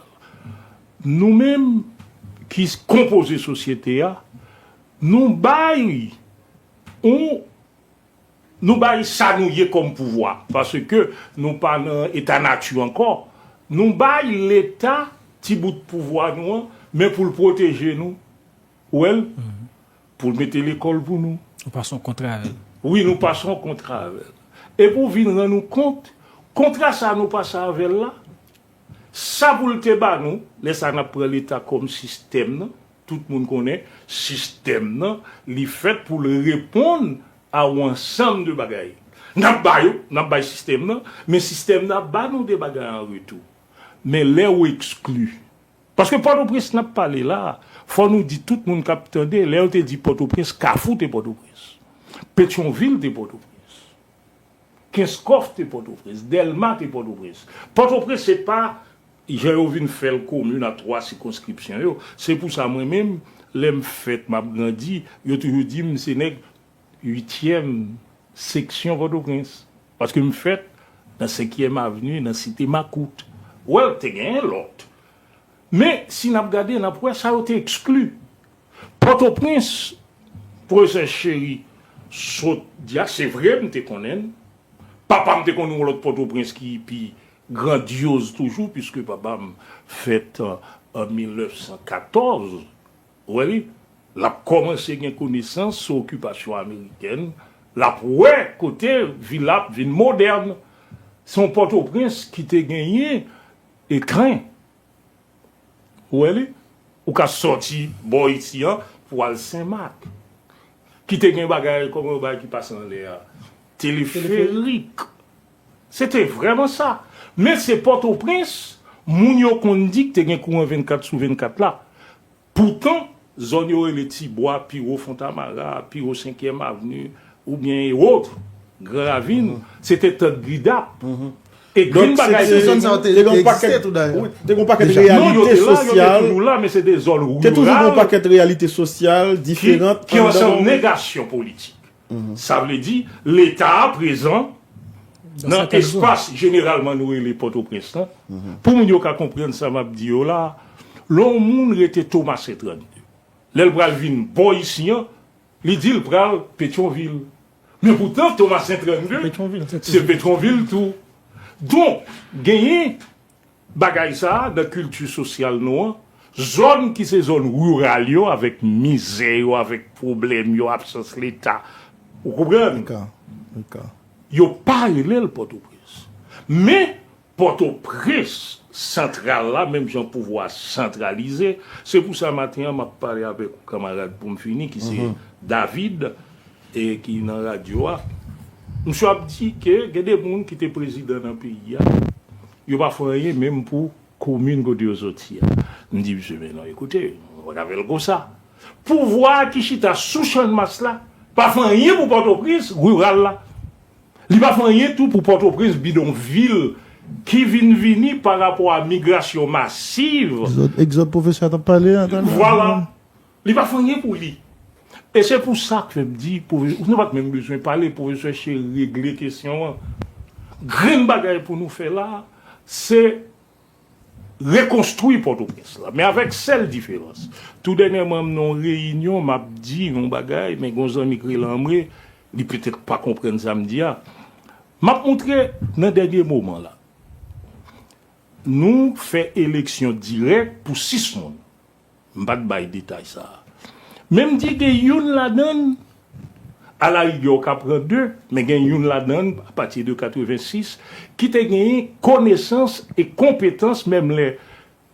Nous-mêmes, qui composons la société, nous baillons ça nous y comme pouvoir parce que nous pas dans état nature encore nous baillons l'état petit bout de pouvoir nous mais pour le protéger nous pour mettre l'école pour nous passons contrat avec oui nous passons contrat avec et pour venir rendre nous compte contrat ça nous passe avec là ça pour le débat nous laisse ça prend l'état comme système non? Tout le monde connaît système non li fait pour le répondre à un ensemble de bagages. N'a pas système non mais système n'a pas nous des bagages en retour. Mais les ou exclu. Parce que Port-au-Prince n'a pas parlé là, faut nous dire tout le monde capteur les on te dit Port-au-Prince, Carrefour de Port-au-Prince. Pétionville de Port-au-Prince. Kinskoff de Port-au-Prince, Delma de Port-au-Prince. Port-au-Prince c'est pas j'ai envie de faire commune à 3 circonscriptions. C'est pour ça moi-même, l'aime fait m'a grandi, yo toujours dit c'est nèg 8e section Port-au-Prince parce que me fait dans 5e avenue dans cité Macoute. Ouais, t'es gagné l'autre. Mais si n'a regardé n'a ça a été exclu. Port-au-Prince professeur Chéri saute dia, c'est vrai, me te connais. Papa me te connais l'autre Port-au-Prince qui puis grandiose toujours puisque papa me fait en 1914. Oui, l'a commencé à connaissance sur l'occupation américaine, la ouais côté ville moderne. Son Port-au-Prince qui t'a gagné écran. Oui, ou qu'a sorti bon ici pour aller Saint-Marc. Qui t'a gagné bagage comme un bagage qui passe en l'air. Téléphérique. C'était vraiment ça. Mais c'est Port-au-Prince, moun yo kon dit que t'es gen courant 24 sur 24 là. Pourtant, zone yo les Tibois, Piro Fontamara, Piro 5e avenue ou bien autres, Grand Ravine, c'était tout gridap. Et green bagay ces zones ça existé tout d'ailleurs. Des paquets de non, yo réalités te là, sociales. yo te là, mais c'est des zones rurales. C'est toujours un paquet de réalités sociales différentes. qui ont une négation politique. Ça veut dire l'État à présent dans l'espace généralement nous les Port-au-Prince pour nous yo ka comprendre ça m'a dit là l'on moun était Thomas 32 l'el bral vinn boy ici il dit le bral Pétionville mais pourtant Thomas 32 c'est Pétionville tout donc gagner bagay ça dans culture sociale noire zone qui c'est zone rurale yo avec misère avec problème yo absence l'État vous comprenez D'accord. yo pas le Port-au-Prince. Mais Port-au-Prince central là, même j'ai un pouvoir centralisé. C'est pour ça matin m'a parlé avec un camarade pour me finir qui c'est David et qui dans la radio. Monsieur a dit que y a des gens qui étaient président dans le pays. Yo pas fait rien même pour commune que Dieu sorti. Me dit monsieur mais non écoutez, regardez le comme ça. Pouvoir qui chita sous champ de masse là, pas fait rien pour Port-au-Prince rural là. Il va faire rien tout pour Port-au-Prince bidonville qui vient par rapport à migration massive. Exode professeur t'as parlé Voilà. Il va faire rien pour lui. Et c'est pour ça que je me dis, vous n'avez pas même besoin de parler pour chercher régler la question. Green bagaille pour nous faire là, c'est reconstruire Port-au-Prince là, mais avec celle différence. Tout dernièrement dans réunion m'a dit un bagaille mais gonzan micré l'amré, il peut-être pas comprendre ça me dit m'a montré dans dernier moment là. Nous fait élection directe pour 6 monde. M'pas de détail ça. Même dit que youn la donne à la rigueur qu'a prend 2, mais gen youn la donne à partir de 86 qui te gagné connaissance et compétence même les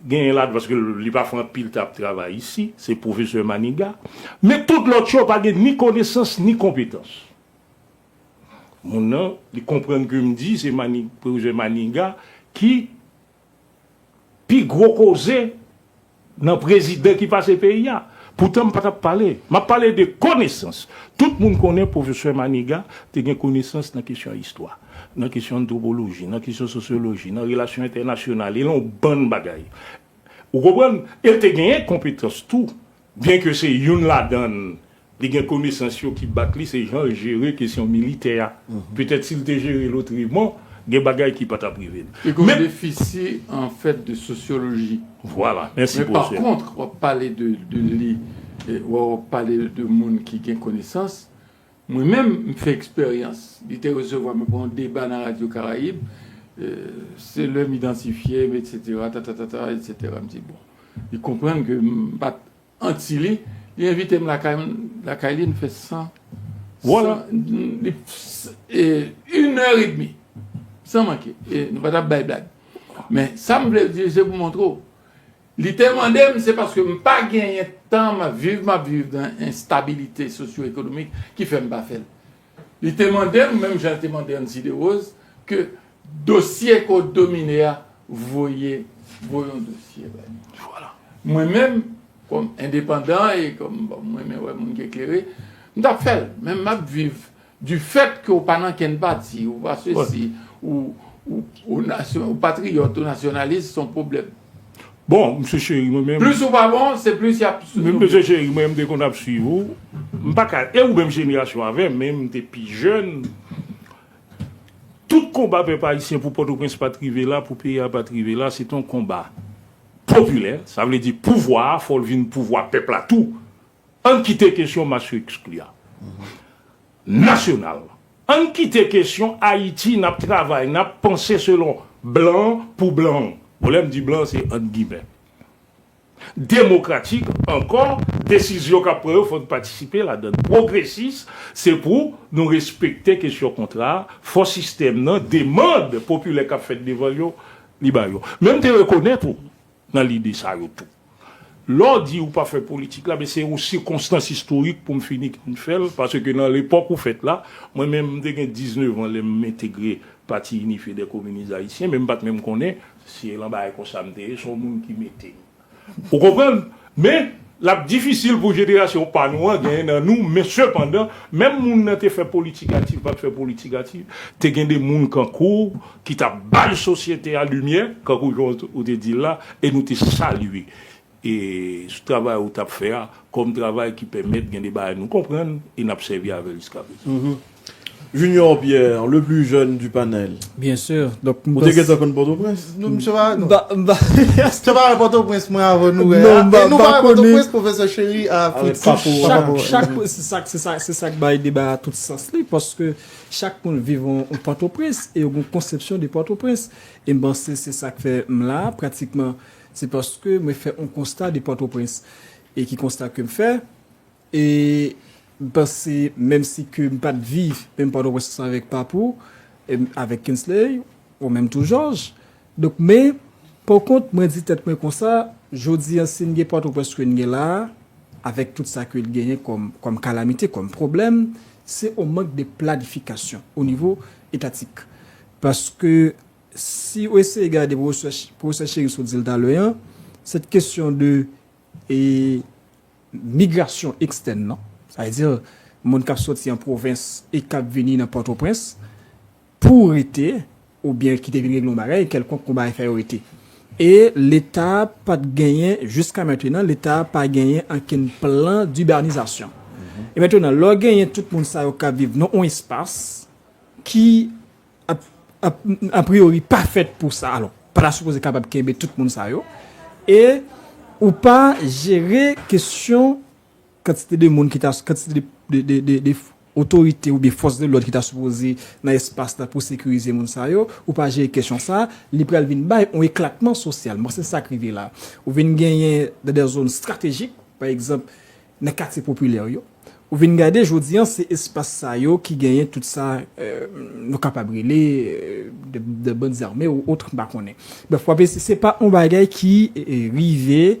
gagné là parce que il pas fait un pile tap travail ici, c'est professeur Maniga, mais tout l'autre chose pas ni connaissance ni compétence. Mon nom, ils comprennent que me dit c'est professeur Maniga qui puis gros causé dans président qui passe pays là. Pourtant, je ne parler. Je parle de connaissances. Tout le monde connaît professeur Maniga, tu as une connaissance dans la question d'histoire, dans la question d'anthropologie, dans la question de sociologie, dans les relations internationales. Ils ont une bonne bagaille. Vous comprenez? Il a une compétence tout. Bien que c'est une la donne, il a une connaissance qui battent, c'est gens gérer question militaire. Peut-être s'il te géré l'autre bon, il y a des bagailles qui ne peuvent pas priver. Et comme déficit en fait de sociologie. Voilà, merci mais pour par ça. contre, on va parler de lui, on va parler de monde qui a connaissance. Moi-même, je fais expérience. Il était recevoir un débat dans la radio Caraïbe. C'est l'homme identifié, etc. etc. Je me dis, bon, ils comprennent que Antili, il invite la Kailine fait 100. Voilà. 1h30. Sans manquer. Et nous ne pas de blague. Mais ça me plaît, c'est pour montrer. Littéralement, c'est parce que je n'ai pas gagné de temps à vivre dans l'instabilité socio-économique qui fait me pas faire. Littéralement, même j'ai demandé à Anne Rose que dossier qu'on dominé, voyons dossier. Voilà. Moi-même, comme indépendant et comme moi-même, mon éclairé, je n'ai fait, même ma vivre du fait que pendant qu'il y a une bâtie, ou pas ceci, ou patriotes, ou nationalistes, son problème. Bon, M. Chéri, moi-même. Plus ou pas bon, c'est plus il y a plus. Même M. Chéri, moi-même, dès qu'on a suivi, et ou même génération avec, même depuis jeune, tout combat peuple haïtien pour Port-au-Prince pas triver là, pour pays pas triver là, c'est un combat populaire. Ça veut dire pouvoir, il faut le pouvoir peuple à tout. En quitter question, monsieur exclua. nationale. En quitte question Haïti n'a travail, n'a pensé selon blanc pour blanc. Problème du blanc c'est entre guillemets. Démocratique encore, décision qu'après il faut participer là-dedans. Progressiste, c'est pour nous respecter question contrat, fort système non demande populaire qu'a fait des valeurs libayo. Même te reconnaître dans l'idée ça tout. L'on dit ou pas faire politique là, mais c'est aussi circonstance historique pour me finir une faire parce que dans l'époque où fait là, moi-même j'ai 19 ans, j'ai m'intégrer parti unifié des communistes haïtiens, même pas même connaît si l'embauche comme ça me son monde qui mettait. Vous comprenez? Mais la difficile pour génération pas nous gagner dans nous, mais cependant même moun n'a fait politique active, pas faire politique active, tu gagne des moun qui court qui t'a balle société à lumière quand on te dit là et nous te saluer. Et ce travail où tu as fait, comme travail qui permet de gagner des barres, nous comprendre et nous servi avec jusqu'à présent. Junior Pierre, le plus jeune du panel. Bien sûr. Donc, Vous avez ça comme Port-au-Prince? Nous, je vais, non. c'est pas un Port-au-Prince, moi, avant nous. Non, nous, pas un Port-au-Prince, professeur Chéri, à c'est ça que va débat à tout sens là, parce que chaque monde vit en Port-au-Prince et une conception de Port-au-Prince. Et ben, c'est ça que fait là, pratiquement. C'est parce que je fais un constat de Port-au-Prince. Et qui constat que je fais. Et parce que même si je ne pas de vivre, même Port-au-Prince avec Papou, avec Kinsley, ou même tout Georges. Donc, mais, par contre, moi, je dis peut-être comme ça, je dis à Singe Port-au-Prince que nous là, avec tout ça qu'il gagne comme calamité, comme problème, c'est au manque de planification au niveau étatique. Parce que si vous essayez de regarder pour rechercher sur l'île cette question de migration externe, non? C'est-à-dire, mon cap sorti en province et cap venir dans Port-au-Prince pour été ou bien quitter venir de l'Ombaray, quelconque combat infériorité. Et l'État pas gagné jusqu'à maintenant, l'État pas gagné aucun plan d'urbanisation. Et maintenant, l'on gagne tout le monde ça au cap vivre dans un espace qui a priori pas fait pour ça. Alors, pas la supposé capable de tout le monde ça yo. Et ou pas gérer question quantité de monde qui t'a quantité de autorité ou bien force de l'ordre qui t'a supposé dans l'espace pour sécuriser monde ça yo ou pas gérer question ça, li pral vinn bay un éclatement social. Moi c'est ça qui rive là. Ou vinn gagner dans des zones stratégiques, par exemple dans quartier populaire yo. Ou vinn garder jodi an c'est espace ça yo qui gagne tout ça nous capable brûler de bonnes armées ou autres pas connaît. Ben faut c'est pas un bagage qui est rivé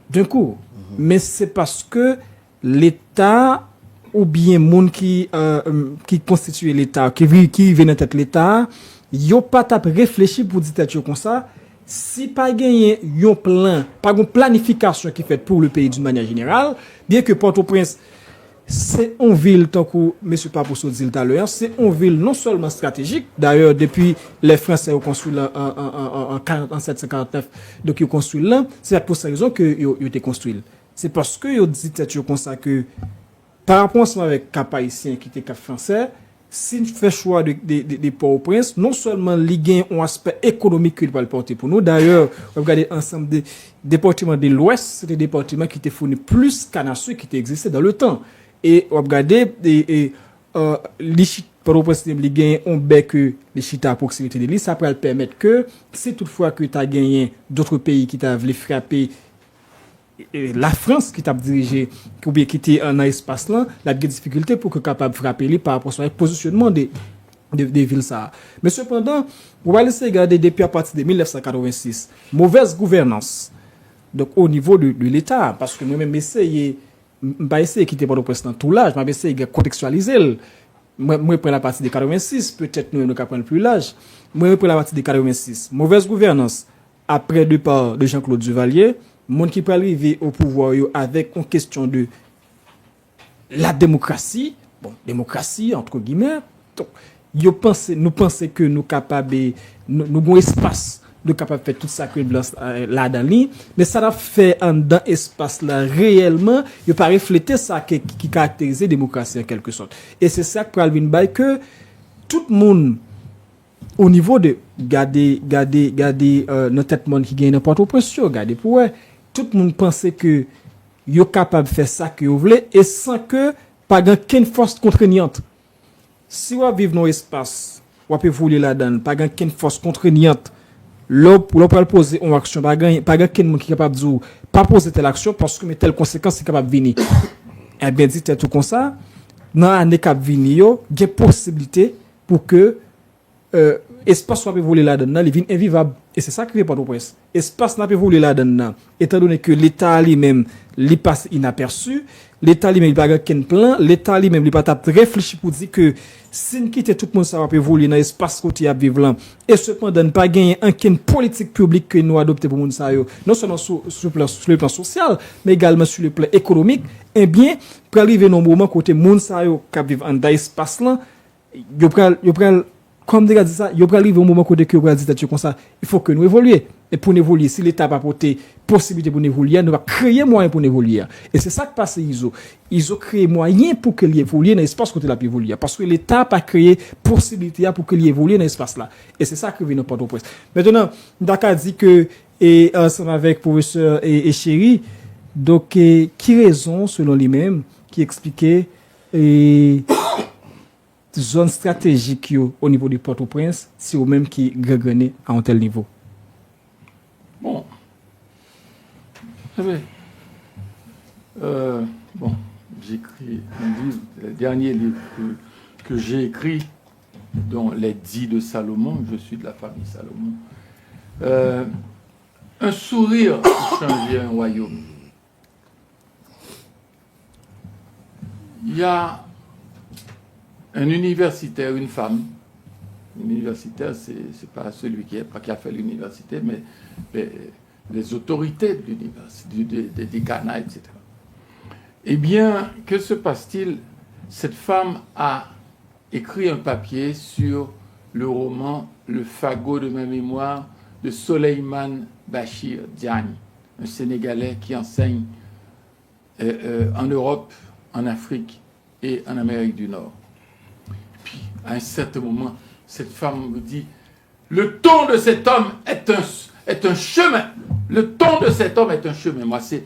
d'un coup, mais c'est parce que l'État ou bien monde qui constitue l'État qui vient dans tête l'État, yo pas t'a réfléchi pour dire tête comme ça, si pas gagner un plan, pas une planification qui fait pour le pays d'une manière générale, bien que Port-au-Prince c'est une ville, tant que M. Papousso dit tout à l'heure, c'est une ville non seulement stratégique, d'ailleurs, depuis les Français ont construit là en 1749, donc ils ont construit là, c'est pour cette raison qu'ils ont été construits. C'est parce qu'ils ont dit comme ça que, par rapport avec Cap haïtien qui était Cap français, si nous faisons choix de Port-au-Prince, non seulement il y a un aspect économique qu'il va le porter pour nous, d'ailleurs, regardez ensemble des départements de l'Ouest, c'est des départements qui étaient fournis plus qu'à ceux qui existaient dans le temps. Et regardez les Port-au-Prince ont bec les chita à proximité de l'île, ça peut permettre que si toutefois que tu as gagné d'autres pays qui t'a voulu frapper la France qui t'a dirigé ou bien qui était en espace là, la difficulté pour que capable frapper lui par rapport au positionnement des villes ça. Mais cependant, on va laisser regarder depuis à partir de 1986, mauvaise gouvernance. Donc au niveau de l'État parce que nous-mêmes essayer pas essayer quitter Port-au-Prince dans tout l'âge, mais essayer de contextualiser. Moi prends la partie de 86, peut-être nous prendre plus l'âge. Moi prends la partie de 86. Mauvaise gouvernance après départ de Jean-Claude Duvalier, monde qui peut arriver au pouvoir avec une question de la démocratie, bon, démocratie entre guillemets. Donc, nous pensons que nous capables nous avons espace de capable faire tout ça que là dans ligne, mais ça a fait en dans espace là réellement, il pas refléter ça qui caractérise la démocratie en quelque sorte. Et c'est ça que Alvin Bay que tout le monde au niveau de garder notre tête monde qui gagne n'importe où garder pour tout le monde pensait que yo capable faire ça que vous voulez et sans que pas aucune force contraignante si vous vivez dans l'espace, vous pouvez voler là-dedans, pas de force contraignante, l'on peut poser une action, pas de quelqu'un qui est capable de dire, pas poser telle action parce que telle conséquence est capable de venir. Eh bien, dit tout comme ça, dans l'année qui venir, il y a possibilité pour que espace soit voler là-dedans, il devient invivable. Et c'est ça qui est Port-au-Prince. Espace n'a pas volé là-dedans, étant donné que l'État lui-même, il passe inaperçu, l'État lui-même, il n'a pas qu'un plan, l'État lui-même, il n'a pas réfléchi pour dire que si nous quittons tout le monde, ça va voler dans l'espace côté à vivre là. Et cependant, ne pas gagner une politique publique que nous adoptons pour nous, non seulement sur le plan social, mais également sur le plan économique, eh bien, pour arriver dans un moment côté monde qui vivent dans l'espace là, il prend comme déjà dit ça, il va arriver au moment où il va dire comme ça, il faut que nous évoluions. Et pour évoluer, si l'État n'a pas apporté possibilité pour évoluer, nous va créer moyen pour évoluer. Et c'est ça que passe ISO. Ils ont créé moyen pour que l'évolue dans l'espace côté la évoluer. Parce que l'État n'a pas créé possibilité pour que l'évolue dans l'espace là. Et c'est ça que vient Port-au-Prince. Maintenant, Dakar dit que, et ensemble avec professeur et chéri, donc, qui raison, selon lui-même, qui expliquait, zone stratégique au niveau du Port-au-Prince, c'est au même qui gagné à un tel niveau. Bon. Vous savez, bon, j'écris un livre, le dernier livre que j'ai écrit, dont Les 10 de Salomon, je suis de la famille Salomon. Un sourire peut changer un royaume. Il y a un universitaire, une femme. L'universitaire, c'est pas celui qui a fait l'université, mais les autorités de l'université, des décanats, etc. Eh bien, que se passe-t-il? Cette femme a écrit un papier sur le roman Le fagot de ma mémoire de Soleiman Bachir Diagne, un Sénégalais qui enseigne en Europe, en Afrique et en Amérique du Nord. Puis, à un certain moment, cette femme me dit, le ton de cet homme est un chemin. Le ton de cet homme est un chemin. Moi, c'est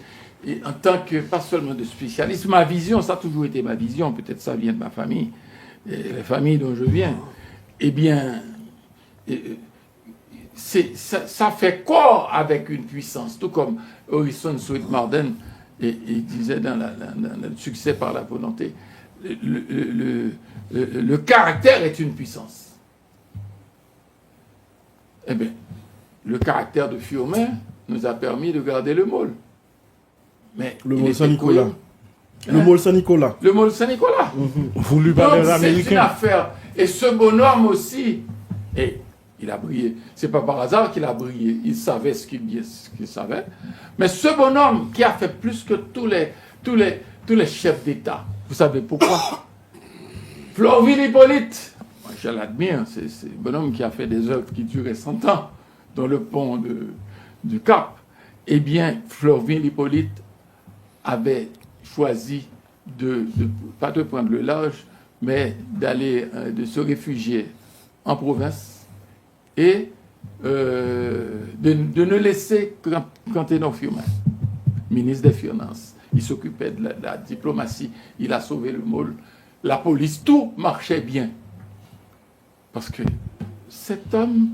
en tant que, pas seulement de spécialiste, ma vision, ça a toujours été ma vision, peut-être ça vient de ma famille, la famille dont je viens. Eh bien, ça fait corps avec une puissance, tout comme Orison Swett Marden il disait dans le succès par la volonté. Le caractère est une puissance. Eh bien, le caractère de Firmin nous a permis de garder le môle. Mais le môle Saint-Nicolas. Le môle Saint-Nicolas. Le môle Saint-Nicolas. Vous lui parlez Donc, américain. c'est une affaire. Et ce bonhomme aussi, et il a brillé. C'est pas par hasard qu'il a brillé. Il savait ce qu'il savait. Mais ce bonhomme qui a fait plus que tous les chefs d'État, vous savez pourquoi? Florvil Hippolyte, moi, je l'admire, c'est un bonhomme qui a fait des œuvres qui duraient 100 ans dans le pont du Cap. Eh bien, Florvil Hippolyte avait choisi pas de prendre le large, mais de se réfugier en province et de ne laisser qu'Anténon Firmin, ministre des Finances. Il s'occupait de la diplomatie, il a sauvé le môle. La police, tout marchait bien. Parce que cet homme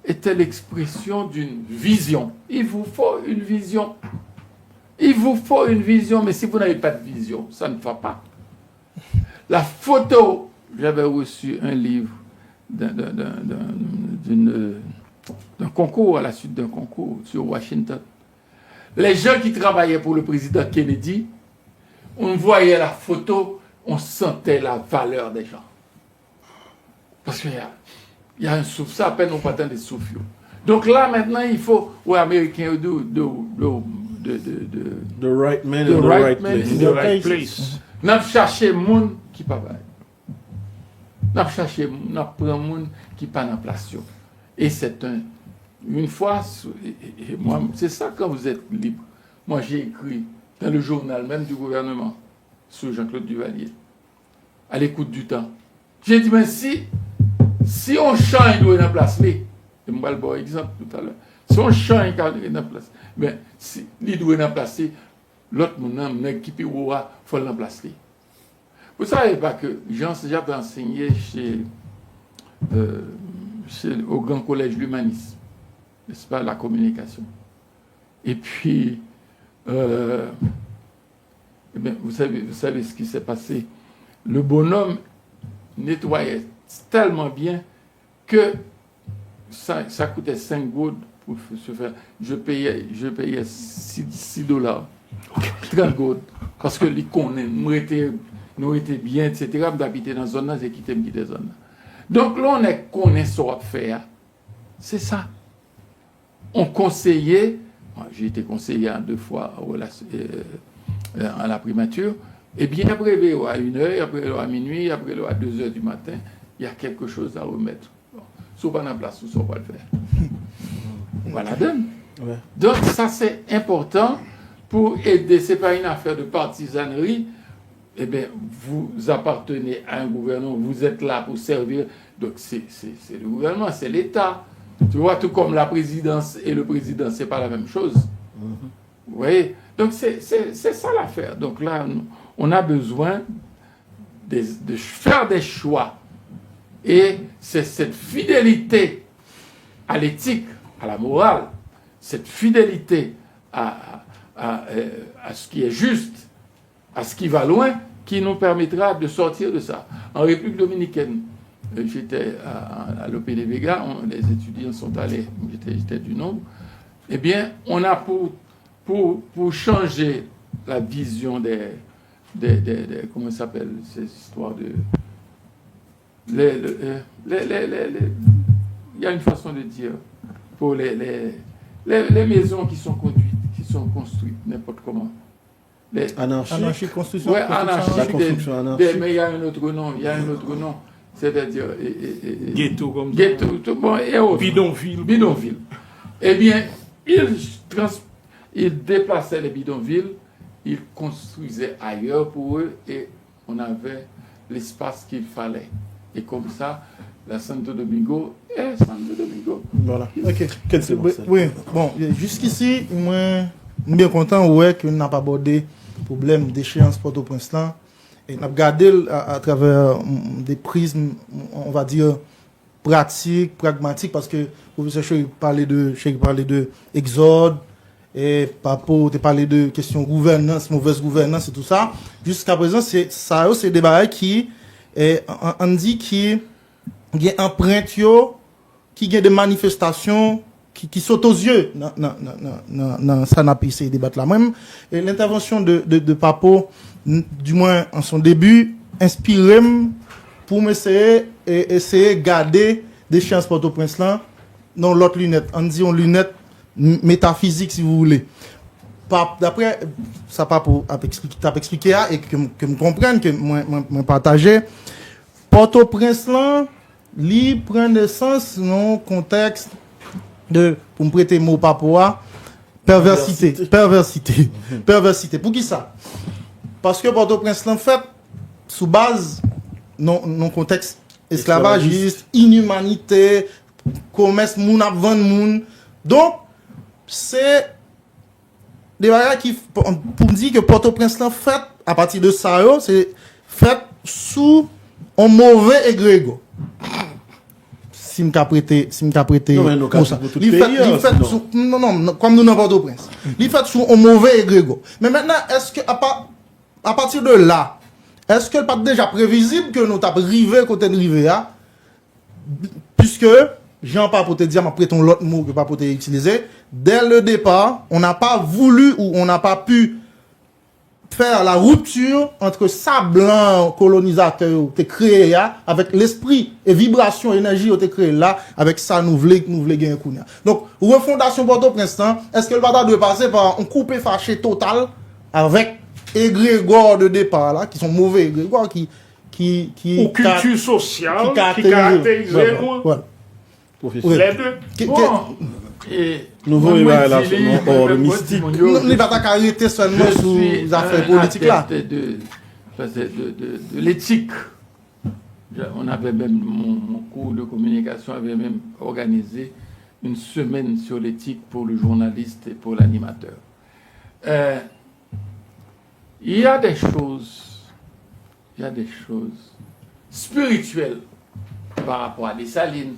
était l'expression d'une vision. Il vous faut une vision. Il vous faut une vision, mais si vous n'avez pas de vision, ça ne va pas. La photo, j'avais reçu un livre d'un concours, à la suite d'un concours sur Washington. Les gens qui travaillaient pour le président Kennedy, on voyait la photo, on sentait la valeur des gens. Parce qu'il y a un souffle, ça appelle non pas tant des souffles. Donc là, maintenant, il faut, aux Américains, The right man in the right place. In the right place. Nous cherchons des gens qui ne sont pas. Nous cherchons des gens qui ne sont pas en place. Et c'est une fois, et moi, c'est ça quand vous êtes libre. Moi, j'ai écrit dans le journal même du gouvernement, sur Jean-Claude Duvalier, à l'écoute du temps. J'ai dit, mais si on change, il doit être en place. Et moi, le exemple tout à l'heure. Si on change, il doit être en place. Mais si il doit être en place, l'autre, mon équipe, il faut l'en placer. Vous savez pas que j'avais enseigné au Grand Collège l'Humanisme, n'est-ce pas, la communication. Et puis, eh bien, vous savez ce qui s'est passé. Le bonhomme nettoyait tellement bien que ça coûtait 5 gouttes pour se faire. Je payais 6 dollars, 30 gouttes, parce que les connaît, nous étions bien, etc. D'habiter dans la zone, j'ai quitté la zone. Donc là, on connaît ce qu'on fait. C'est ça. On conseillait, j'ai été conseiller 2 fois à la primature, et bien après, à 1h, après à minuit, après à 2h du matin, il y a quelque chose à remettre. Soit pas en place, soit pas le faire. Voilà, donne. Ouais. Donc ça, c'est important pour aider. Ce n'est pas une affaire de partisanerie. Eh bien, vous appartenez à un gouvernement, vous êtes là pour servir. Donc c'est le gouvernement, c'est l'État. Tu vois, tout comme la présidence et le président, c'est pas la même chose. Vous voyez? Donc c'est ça l'affaire. Donc là, on a besoin de faire des choix. Et c'est cette fidélité à l'éthique, à la morale, cette fidélité à ce qui est juste, à ce qui va loin, qui nous permettra de sortir de ça. En République dominicaine, j'étais à l'OPD Vega, les étudiants sont allés, j'étais du nombre. Eh bien, on a pour changer la vision des comment ça s'appelle, ces histoires de... Il y a une façon de dire pour les maisons qui sont construites n'importe comment. Anarchie, construction. Oui, anarchie. La construction anarchique. Mais il y a un autre nom. C'est-à-dire... Ghetto comme ça. Ghetto, bon, et autres. Bidonville. Eh bien, ils déplaçaient les bidonvilles, ils construisaient ailleurs pour eux et on avait l'espace qu'il fallait. Et comme ça, la Santo Domingo est Santo Domingo. Voilà. Ok. Bon, oui, bon, jusqu'ici, moi, je suis bien content ouais, qu'on n'a pas abordé le problème d'échéance Port-au-Prince là. Et on a regardé à travers des prismes, on va dire, pratiques, pragmatiques, parce que le professeur Chéri parlait de exode, et Papo te parlait de questions gouvernance, mauvaise gouvernance et tout ça. Jusqu'à présent, c'est des débats qui, on dit qu'il y a un empreinte, qui y a des manifestations qui sautent aux yeux dans ces débats-là. Même l'intervention de Papo, du moins en son début, inspiré pour essayer de garder des chances Port-au-Prince là dans l'autre lunette. On dit une lunette métaphysique si vous voulez. D'après ça pas pour expliquer et que me comprenne que moi partager Port-au-Prince là li prend naissance dans contexte de pour me prêter mot papoa perversité. Pour qui ça? Parce que Port-au-Prince là fait sous base non contexte esclavagiste, inhumanité, commerce moun ap vendre moun. Donc c'est des bagages qui pour me dire que Port-au-Prince là fait à partir de ça c'est fait sous un mauvais égrégore. Si m'ka prêté non comme nous dans Port-au-Prince. Il fait sous un mauvais égrégore. Mais maintenant est-ce que à partir de là, est-ce que pas déjà prévisible que nous t'a rivé côté de rivé là puisque Jean pas pour te dire m'a prêté l'autre mot que pas pour te utiliser dès le départ, on n'a pas voulu ou on n'a pas pu faire la rupture entre ça blanc colonisateur te créé là avec l'esprit et vibration énergie te créé là avec ça nous voulons gagner kounya. Donc refondation Port-au-Prince est-ce que le bataille doit passer par un coupé fâché total avec égrégore de départ là qui sont mauvais égrégore qui ou culture sociale qui caractérise voilà. Les deux. Bon, et nouveau évaluation hors mystique. Nous pas arrêter seulement sur les affaires politiques là. De l'éthique. On avait même mon cours de communication avait même organisé une semaine sur l'éthique pour le journaliste et pour l'animateur. Il y a des choses il y a des choses spirituelles par rapport à des salines,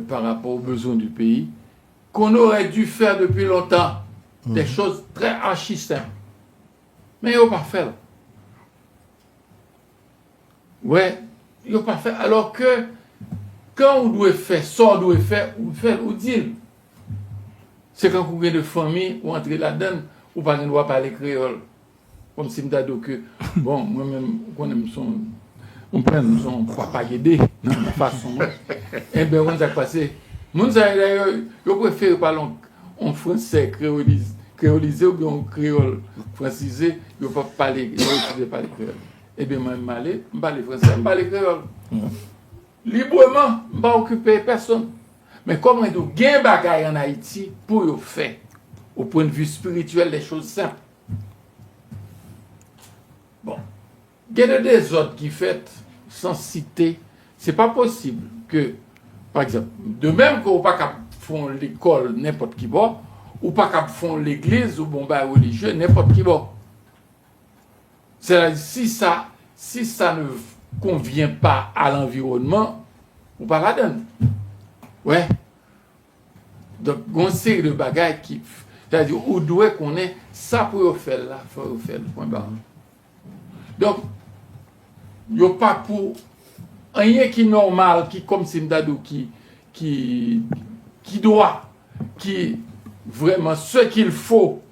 par rapport aux besoins du pays, qu'on aurait dû faire depuis longtemps. Des choses très archi simples. Mais ils n'ont pas fait. Ouais, ils n'ont pas fait. Alors que, quand on doit faire, ça on doit faire, ou dit. C'est quand vous avez de famille, ou entrer là-dedans, ou pas ne doit parler créole. Comme si je disais que, bon, moi-même, on prend son papa aidé, dans la façon. Eh bien, on s'est passé. Nous, d'ailleurs, je préfère parler en français créolisé ou bien en créole francisé, je ne peux pas parler créole. Eh bien, moi, je parle français, je parle créole. Librement, je ne vais pas occuper personne. Mais comment il y a des bagailles en Haïti pour le faire, au point de vue spirituel, des choses simples. Bon, il y a des autres qui fait sans citer. Ce n'est pas possible que, par exemple, de même qu'on ne peut pas faire l'école n'importe qui va, ou pas faire l'église ou bon bah religieux n'importe qui va. C'est-à-dire, si ça ne convient pas à l'environnement, ou pas la donne. Ouais. Donc, on sait de bagages qui. C'est-à-dire, où doit qu'on ait ça pour faire là, il faut faire le point barre. Donc, il n'y a pas pour rien qui est normal, qui comme Simdadou, qui doit, qui vraiment ce qu'il faut,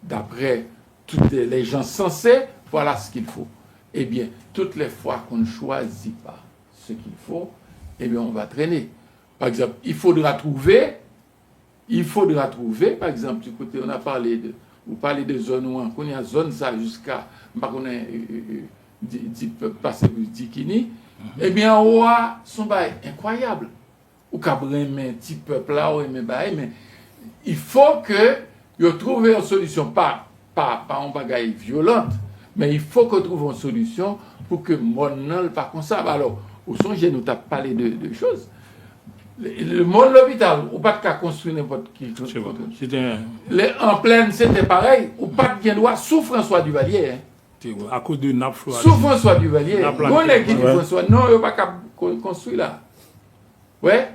d'après tous les gens sensés, voilà ce qu'il faut. Eh bien, toutes les fois qu'on ne choisit pas ce qu'il faut, eh bien, on va traîner. Par exemple, il faudra trouver, par exemple, du côté, on a parlé de, vous parlez de zone où on y a zone ça jusqu'à, on est passé pour Dikini, eh bien, on a son bail incroyable. Ou qu'abrème un petit peuple là, mais il faut que vous trouviez une solution, pas en bagaille violente, mais il faut que trouve une solution pour que mon nom pas comme ça. Alors, au songe, nous avons parlé de choses. Le monde l'hôpital, ou pas de construire n'importe qui. En pleine, c'était pareil, ou pas de droit sous François Duvalier. À cause de nappe. Sous François Duvalier. On est qui dit François, non, il n'y a pas de construire là. Ouais.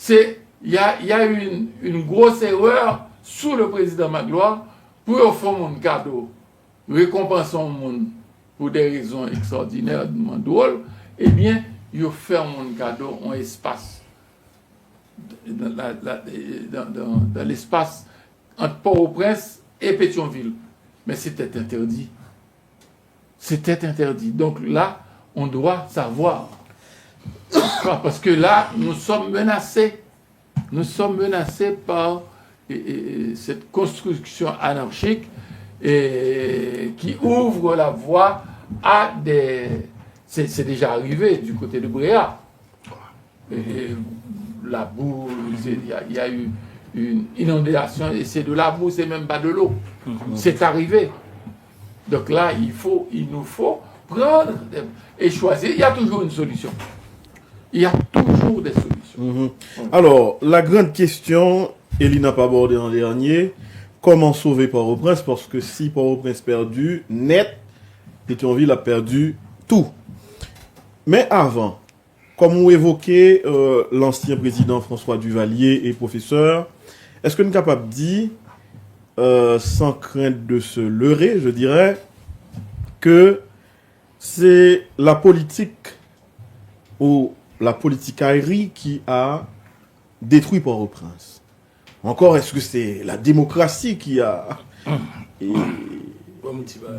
Il y a eu une grosse erreur sous le président Magloire pour offrir mon cadeau, récompenser le monde pour des raisons extraordinaires, drôles. Eh bien, il a fait mon cadeau en espace. Dans l'espace entre Port-au-Prince et Pétionville. Mais c'était interdit. C'était interdit. Donc là, on doit savoir. Parce que là, nous sommes menacés. Nous sommes menacés par cette construction anarchique qui ouvre la voie à des... C'est déjà arrivé du côté de Bréa. La boue, il y a eu une inondation, et c'est de la boue, c'est même pas de l'eau. C'est arrivé. Donc là, il nous faut prendre et choisir. Il y a toujours une solution. Il y a toujours des solutions. Alors, la grande question, Elie n'a pas abordé en dernier, comment sauver Port-au-Prince? Parce que si Port-au-Prince perdu, net, Pétionville a perdu tout. Mais avant, comme vous évoquez l'ancien président François Duvalier et professeur, est-ce que nous sommes capables de dire, sans crainte de se leurrer, je dirais, que c'est la politique ou la politicaillerie qui a détruit Port-au-Prince? Encore, est-ce que c'est la démocratie qui a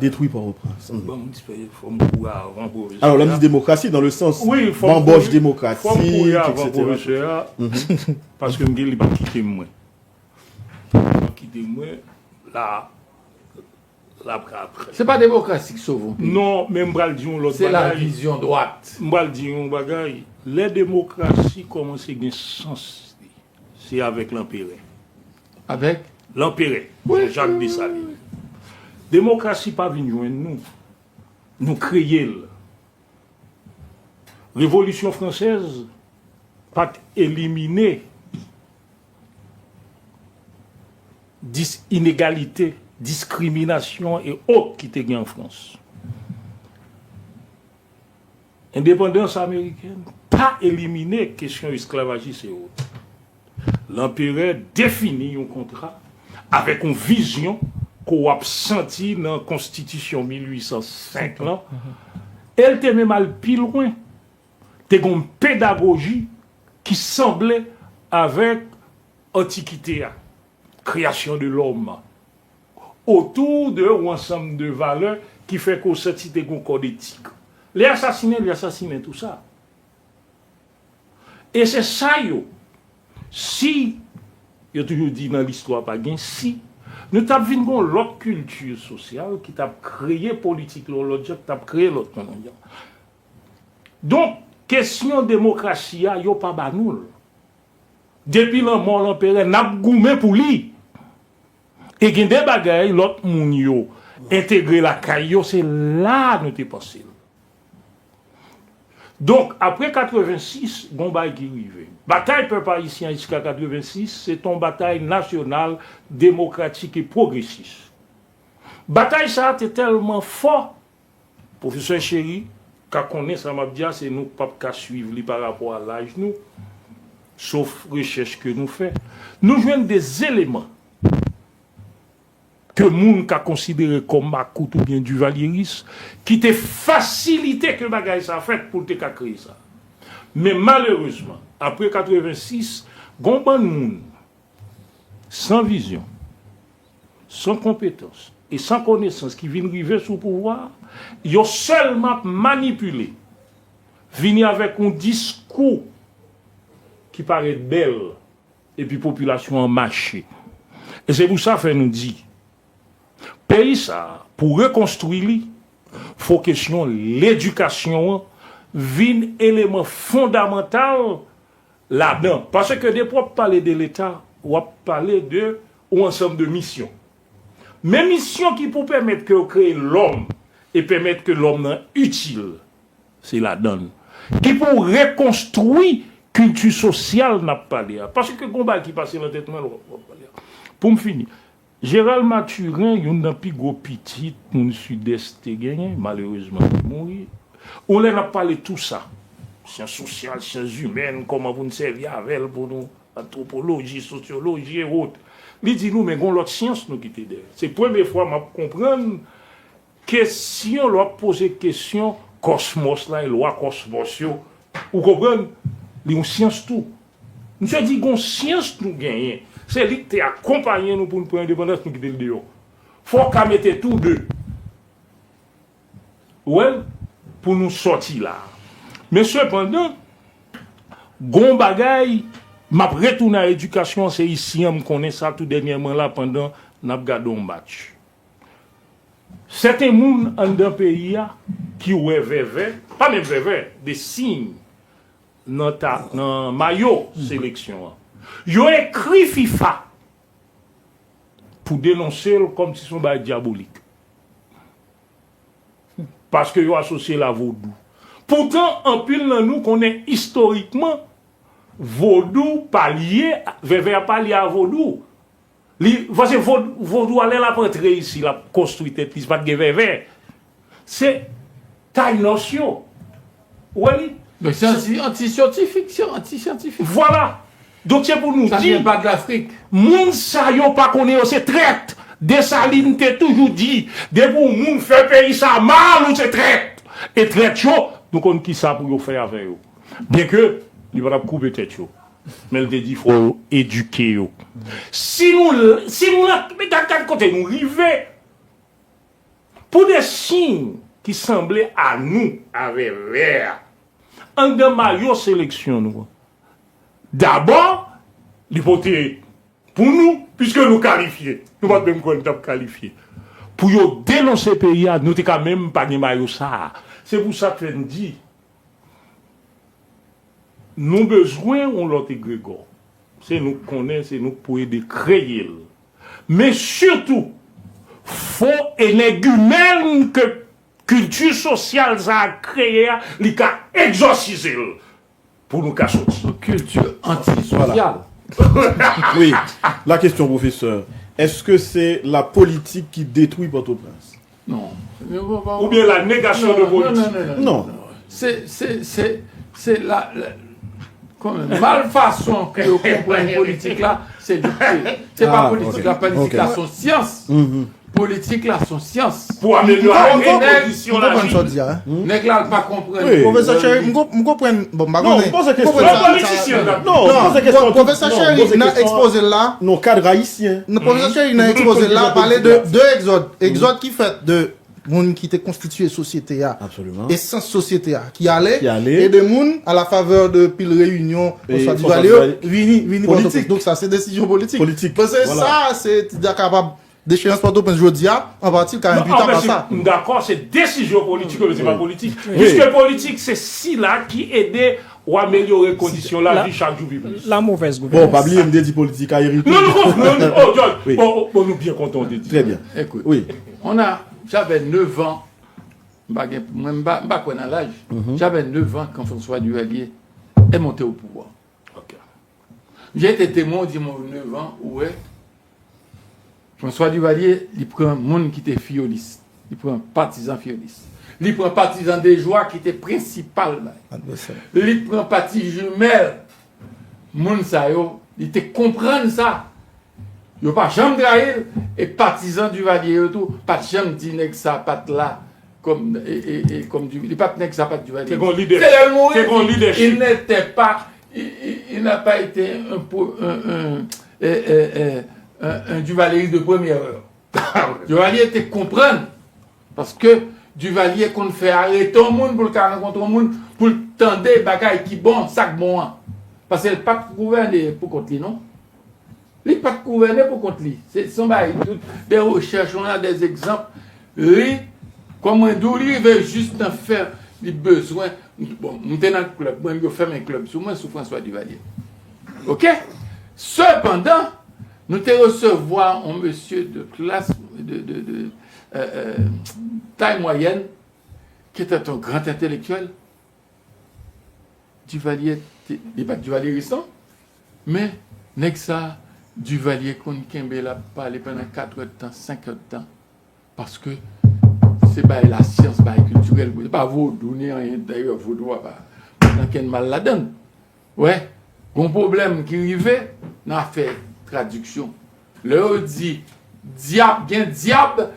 détruit Port-au-Prince? Alors, la démocratie dans le sens bamboche démocratique, etc. Parce que je ne vais pas quitter moi. Quitter moi, là, après. C'est pas démocratie qui sauve. Non, même l'autre c'est la vision droite. Bagaille. Les démocraties commencent à gagner sens. C'est avec l'empire. Avec l'empire, oui, Jacques Dessalines. Démocratie pas venue joindre nous. Nous créer. Révolution française pas éliminer inégalité, discrimination et autres qui étaient en France. Indépendance américaine, pas éliminer question esclavagiste et autres. L'empereur définit un contrat avec une vision qu'on a senti dans la Constitution 1805. Là. Elle était même mal plus loin. C'était une pédagogie qui semblait avec l'Antiquité, création de l'homme, autour d'un ensemble de valeurs qui fait qu'on sentit un code éthique. Les assassiner, tout ça. Et c'est ça, yo. Si, il y a toujours dit dans l'histoire, pas gain, si, nous avons l'autre culture sociale qui t'a créé politique, l'autre qui t'a créé l'autre mondial. Donc, question démocratie, il n'y a pas banoul. Depuis la mort de l'empereur, n'a pas goumé pour lui. Et il y a des bagailles, l'autre moun yo, intégrer la caillou, c'est là nous t'es passé. Donc, après 86, bon bail qui arrive. Bataille peuple haïtien jusqu'à 86, c'est une bataille nationale, démocratique et progressiste. Bataille ça était tellement fort, professeur Chéri, quand on connaît ça m'a dit, c'est nous pas qu'à suivre par rapport à l'âge nous, sauf recherche que nous faisons. Nous jouons des éléments que moun ka considéré comme Makout ou bien du Valieris, qui te facilité que bagay ça fait pour te créer ça. Mais malheureusement, après 86, gomban moun, sans vision, sans compétence et sans connaissance qui viennent arriver sous pouvoir, ils ont seulement manipulé, vini avec un discours qui paraît belle, et puis population en marché. Et c'est pour ça que nous dit, pays ça, pour reconstruire, il faut question l'éducation, vin élément fondamental là-dedans. Parce que des fois, parler de l'État, on va parler de un ensemble de missions. Mais missions qui pour permettre que créer l'homme et permettre que l'homme soit utile, c'est la donne. Qui pour reconstruire culture sociale n'a pas parlé. Parce que le combat qui passe dans la tête, pour me finir. Gérald Mathurin, il y a un plus gros petit, mon sud-est gagné, malheureusement, mourir. On leur a parlé de tout ça. Sciences sociales, sciences humaines, comment vous nous servir avec elle pour nous, anthropologie, sociologie et autres. Il dit nous, mais on l'autre science nous qui était derrière. C'est la première fois que je comprends question, leur poser question, cosmos là, et loi cosmos, vous comprenez? Il y a une science tout. Nous avons dit qu'on science nous gagne. C'est lui qui t'a accompagné nous pour nous prendre l'indépendance, nous quitter le dehors. Il faut qu'on mette tous deux. Ouais, pour nous sortir là. Mais cependant, gon bagay, m'a retourné à l'éducation, c'est ici, on connaît ça tout dernièrement là pendant n'a regardé un match. Certains moun en d'un pays qui ouais vert, pas même vert, des signes dans maillot sélection. Ils ont écrit FIFA pour dénoncer comme si son bail diabolique. Parce qu'ils ont associé la vaudou. Pourtant, en pile dans nous, qu'on est historiquement vaudou pas lié, vers pas lié à vaudou. Parce que vaudou allait la rentrer ici, la construire tête, pas de vers. C'est taille notion. Oui. Mais c'est anti-scientifique, c'est anti-scientifique. Voilà. Donc c'est pour nous ça dire. Ça vient pas de l'Afrique. Moun sa yo pas connaît, c'est traite. Dessalines t'a toujours dit, de pour moun fait pays ça mal ou c'est traite. Et traite yo, donc on qui ça pour faire avec eux. Bien que, il va pas couper tête yo. Mais il te dit, il faut éduquer yo. Si nous, d'un côté, nous river, pour des signes qui semblaient à nous, avec vert, en de maillot sélection nous. D'abord, l'hypothèse pour nous, puisque nous qualifiés, nous ne pouvons pas même qualifier. Pour nous dénoncer le pays, nous ne quand même pas de maillot ça. C'est pour ça que je dis, nous avons besoin de l'autre égrégore. C'est nous connaissons, c'est nous pour aider créer. Mais surtout, il faut un égumen que culture sociale ça a créé, il a exorcisé pour nous cacher. Culture antisociale. Voilà. Oui, la question, professeur. Est-ce que c'est la politique qui détruit Port-au-Prince? Non. Ou bien la négation de politique? Non. c'est la malfaçon que vous comprenez politique là, c'est dicté. C'est pas politique, la politique là, son science. Politique là, son science. Pour améliorer les conditions la de vie. Nèg là pas comprendre. Oui. Professeur Chéri, je comprends. Bon, Non, pose la question. Non, Non, pose la question. professeur Chéri, il a exposé là. Non, cadre haïtien. Le professeur Chéri, il a exposé là, parler de deux exodes. Exode qui fait de monde qui était constitué société A. Absolument. Et sans société A. Qui allait. Qui allait. Et de monde à la faveur de pile réunion. Et Soit du François Valéo. Duvalier. Vini. Politique. Donc ça, c'est décision politique. Politique. Parce que Voilà. ça, c'est déjà capable d'échéance Port-au-Prince Jodia, en partie, quand même, putain, par ça. D'accord, c'est décision politique, mais c'est pas politique. Oui. Puisque politique, c'est si là qui aide ou améliorer les conditions de la vie chaque jour. La mauvaise Bon, gouvernance. pas oublier, me dit politique à hériter. Non, oh, John, Oui. bon, nous bien contents de dire. Très bien. Écoute, Oui. j'avais 9 ans, même pas dans l'âge, j'avais 9 ans quand François Duvalier est monté au pouvoir. Ok. J'ai été témoin de mon 9 ans où François Duvalier, il prend un monde qui était fioliste, il prend un partisan fioliste, il prend un partisan des joies qui était principal, il prend un parti jumelle, monde ça yo, il était comprendre ça. Il pas jamais trahir et partisan Duvalier et tout, pas jamais dit que ça pas là comme et comme du il pas que ça pas Duvalier. C'est un leader. C'est un leadership. Il n'était pas il n'a pas été un Duvalier de première heure. Duvalier était comprendre. Parce que Duvalier qu'on fait arrêter tout le monde pour le rencontrer le monde, pour le tendre des bagailles qui bon, sac bon. Parce qu'il n'a pas gouverné pour contre lui, non? Il n'a pas gouverné pour contre lui. C'est des recherches, on a des exemples. Lui, comme un doux, il veut juste en faire les besoins. Bon, nous sommes dans le club, moi, je fais un club, sous moi, sous François Duvalier. Ok? Cependant, nous te recevoir un monsieur de classe, de taille moyenne, qui était un grand intellectuel. Duvalier, il n'est pas Duvalier récent, mais Nexa, Duvalier, qu'on a parlé pendant 4 heures de temps, 5 heures de temps, parce que c'est pas la science pas culturelle, c'est pas vous donner rien d'ailleurs, vous doit pas dans quel mal la donne. Ouais, un problème qui arrivait, on a fait traduction. Là, on dit diable, diable.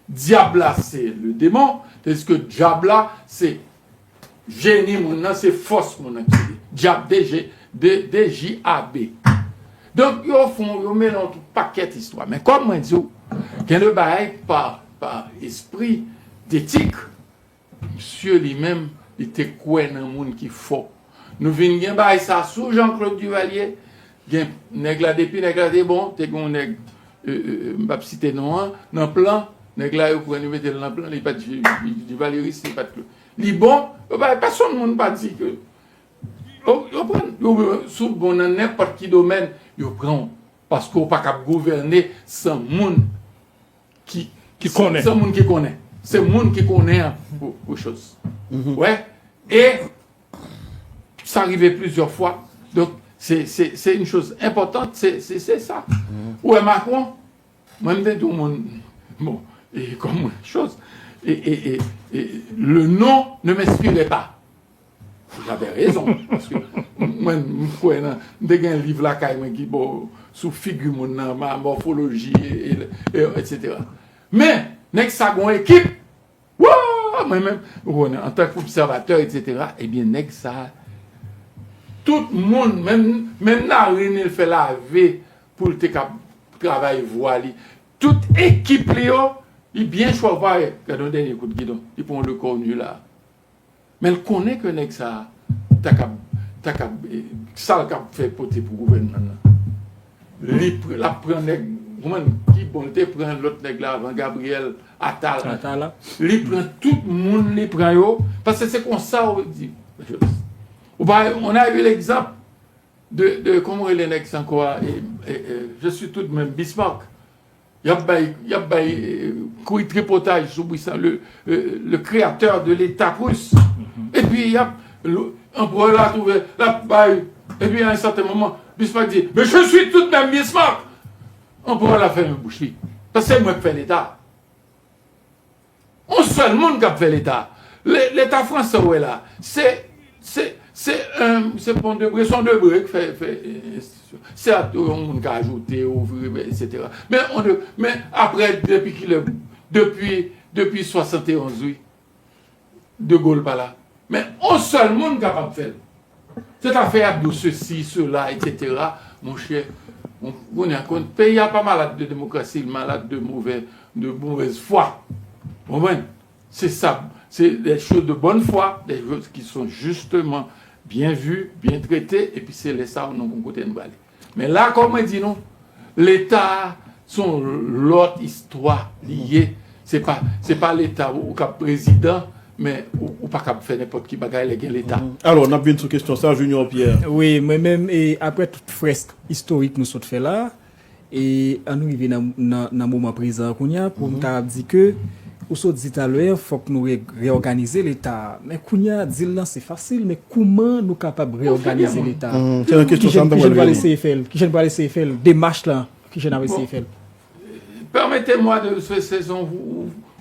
Diable là, c'est le démon, tandis que diable là, c'est génie, c'est force, mon activité. Diable, D-J-A-B. Donc, ils mélangent tout paquet d'histoires. Mais comme moi, je dis, il y a un bail par esprit d'éthique. Monsieur lui-même, il était quoi dans le monde qui faut. Nous venons de ça sous Jean-Claude Duvalier. Il y a un nègre là depuis, nègre là bon, il y a un nègre, je ne vais pas citer non, dans le plan, nègre là, vous pouvez mettre dans le plan, il n'y a pas de Duvalier, il n'y a pas de club. Il est bon, personne ne m'a pas dit que. Sous bon, dans n'importe quel domaine, ils prennent. Parce qu'on ne peut pas gouverner sans monde qui connaît. Sans monde qui connaît. C'est le monde qui connaît aux choses. Ouais. Et ça arrivait plusieurs fois. Donc, c'est une chose importante, c'est ça. Ouais, Macron, même tout le monde. Bon, et comme chose. Et le nom ne m'inspirait pas. J'avais raison. Parce que moi, j'ai un livre là qui est sous figure ma morphologie, etc. Mais, next ça une équipe, moi-même, en tant qu'observateur, etc., eh bien, next ça, tout le monde, même Narine, il fait laver pour le travail voile. Toute équipe, il bien choisi, quand on donne un coup de guidon, il prend le connu là. Mais elle connaît que next ça, ça a fait porter pour le gouvernement. La prend qui bonté prend l'autre nègre là avant Gabriel Attal. Il prend tout le monde, il prend yo parce que c'est comme ça on dit. On a eu l'exemple de comment il est encore je suis tout de même Bismarck. Il y a un tripotage sur le créateur de l'État russe. Et puis il y a l'empereur là trouvé la baille. Et puis à un certain moment Bismarck dit mais je suis tout de même Bismarck. On pourra la faire une boucherie. Parce que c'est moi qui fais l'État. On seul monde qui a fait l'État. L'État français, ouais, là, c'est Pont de Bré, son de Bré qui fait c'est à tout le monde qui a ajouté, ouvrir, etc. Mais après, depuis 71, oui, De Gaulle pas là. Mais un seul monde capable de faire. Cette affaire de ceci, cela, etc. Mon cher, on est en compte. Le pays n'est pas malade de démocratie, il est malade de mauvaise foi. Vous comprenez? C'est ça. C'est des choses de bonne foi, des choses qui sont justement bien vues, bien traitées, et puis c'est les ça, on a côté de aller. Mais là, comme on dit, non, l'État, sont l'autre histoire liée. C'est pas l'État ou cap président, mais ou pas cap faire n'importe qui bagaille les l'État. Alors, on a bien sur question ça, Junior Pierre. Oui, moi-même, et après toute fresque historique nous sommes fait là, et on nous arrive dans le moment présent pour nous dire que, ou so dit à l'heure, faut que nous réorganiser l'État. Mais Kounia dit là c'est facile, mais comment nous capables de réorganiser l'État? C'est une question qui je ne vais laisser faire démarche là, qui je n'ai pas laissé faire. Permettez-moi de faire saison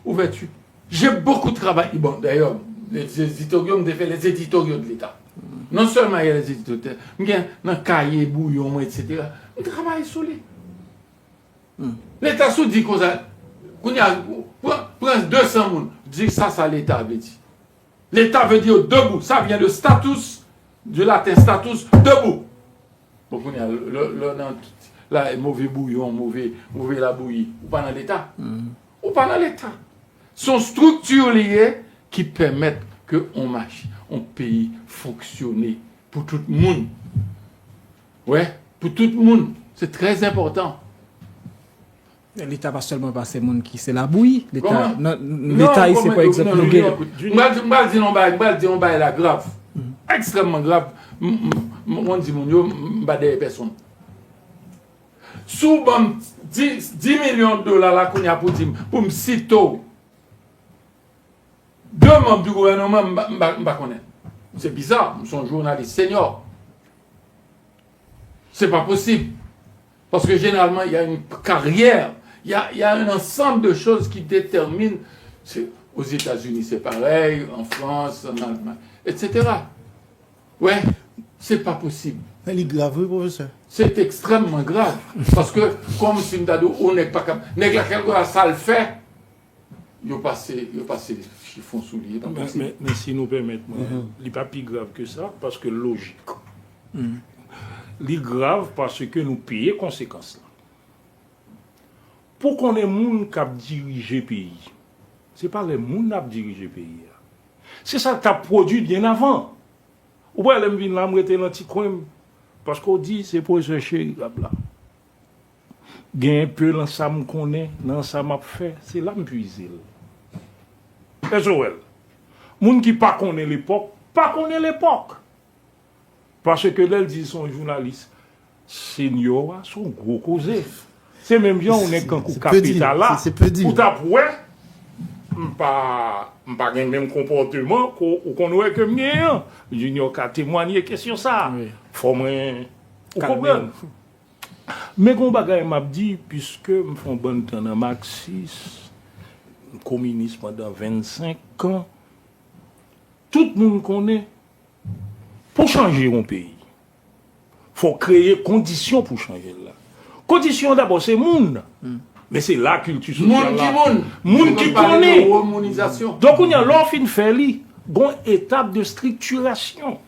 ouverture. J'ai beaucoup de travail. Bon, d'ailleurs, les éditoriaux me fait les éditoriaux de l'État. Non seulement il y a les éditoriaux, mais il y a un cahier, bouillon, etc. On travaille sur lui. L'État sous dit qu'on a. Prends 200 personnes, dis ça l'État veut dire. L'État veut dire debout. Ça vient de status, du latin status, debout. Bon, il y a le mauvais bouillon, mauvais la bouillie. Ou pas dans l'État. Ou pas dans l'État. Sont structures liées qui permettent qu'on marche, un pays fonctionne pour tout le monde. Ouais, pour tout le monde. C'est très important. L'État pas seulement parce que monde qui c'est la bouillie. L'État ici par exemple nous dire on va la grave. Extrêmement grave. On dit mon yo m'ba des personnes. Sous 10 millions de dollars là qu'on y a pour me citer 2 membres du gouvernement m'ba connaître. C'est bizarre, nous sommes journalistes seniors. C'est pas possible. Parce que généralement il y a une carrière. Il y a un ensemble de choses qui déterminent. Aux États-Unis, c'est pareil, en France, en Allemagne, etc. Ouais, c'est pas possible. Elle est grave, professeur. C'est extrêmement grave. Parce que, comme si on n'est pas capable. N'est que quelqu'un ça le fait, il a passé les chiffons sous lui. Mais si nous permettons, il n'est pas plus grave que ça, parce que logique. Il est grave parce que nous payons conséquences. Pour qu'on ait des gens qui dirigent le pays, ce n'est pas les gens qui dirigent le pays. C'est ça que tu as produit bien avant. Ou bien, je viens là, je suis dans coin parce qu'on dit c'est pour ce chéri là. Il y a un peu dans ça que je connais, dans ça que je fait, c'est là que je puise. Et Joël, les gens qui ne connaissent l'époque, pas connaissent l'époque. Parce que là, ils disent son journaliste, senior, son gros causé. C'est même bien on est quand coup capital là. C'est peu dire. Ou t'apprends pas le même comportement qu'on aurait que mien. Junior a témoigné question ça. Faut moi comprendre. Mais qu'on bagaille m'a dit puisque me font bon temps dans marxiste, communiste pendant 25 ans. Tout le monde connaît pour changer un pays. Faut créer conditions pour changer là. Condition d'abord, c'est monde. Mais c'est la culture sociale. Monde qui connaît. Donc, on y a l'offre de faire une étape de structuration.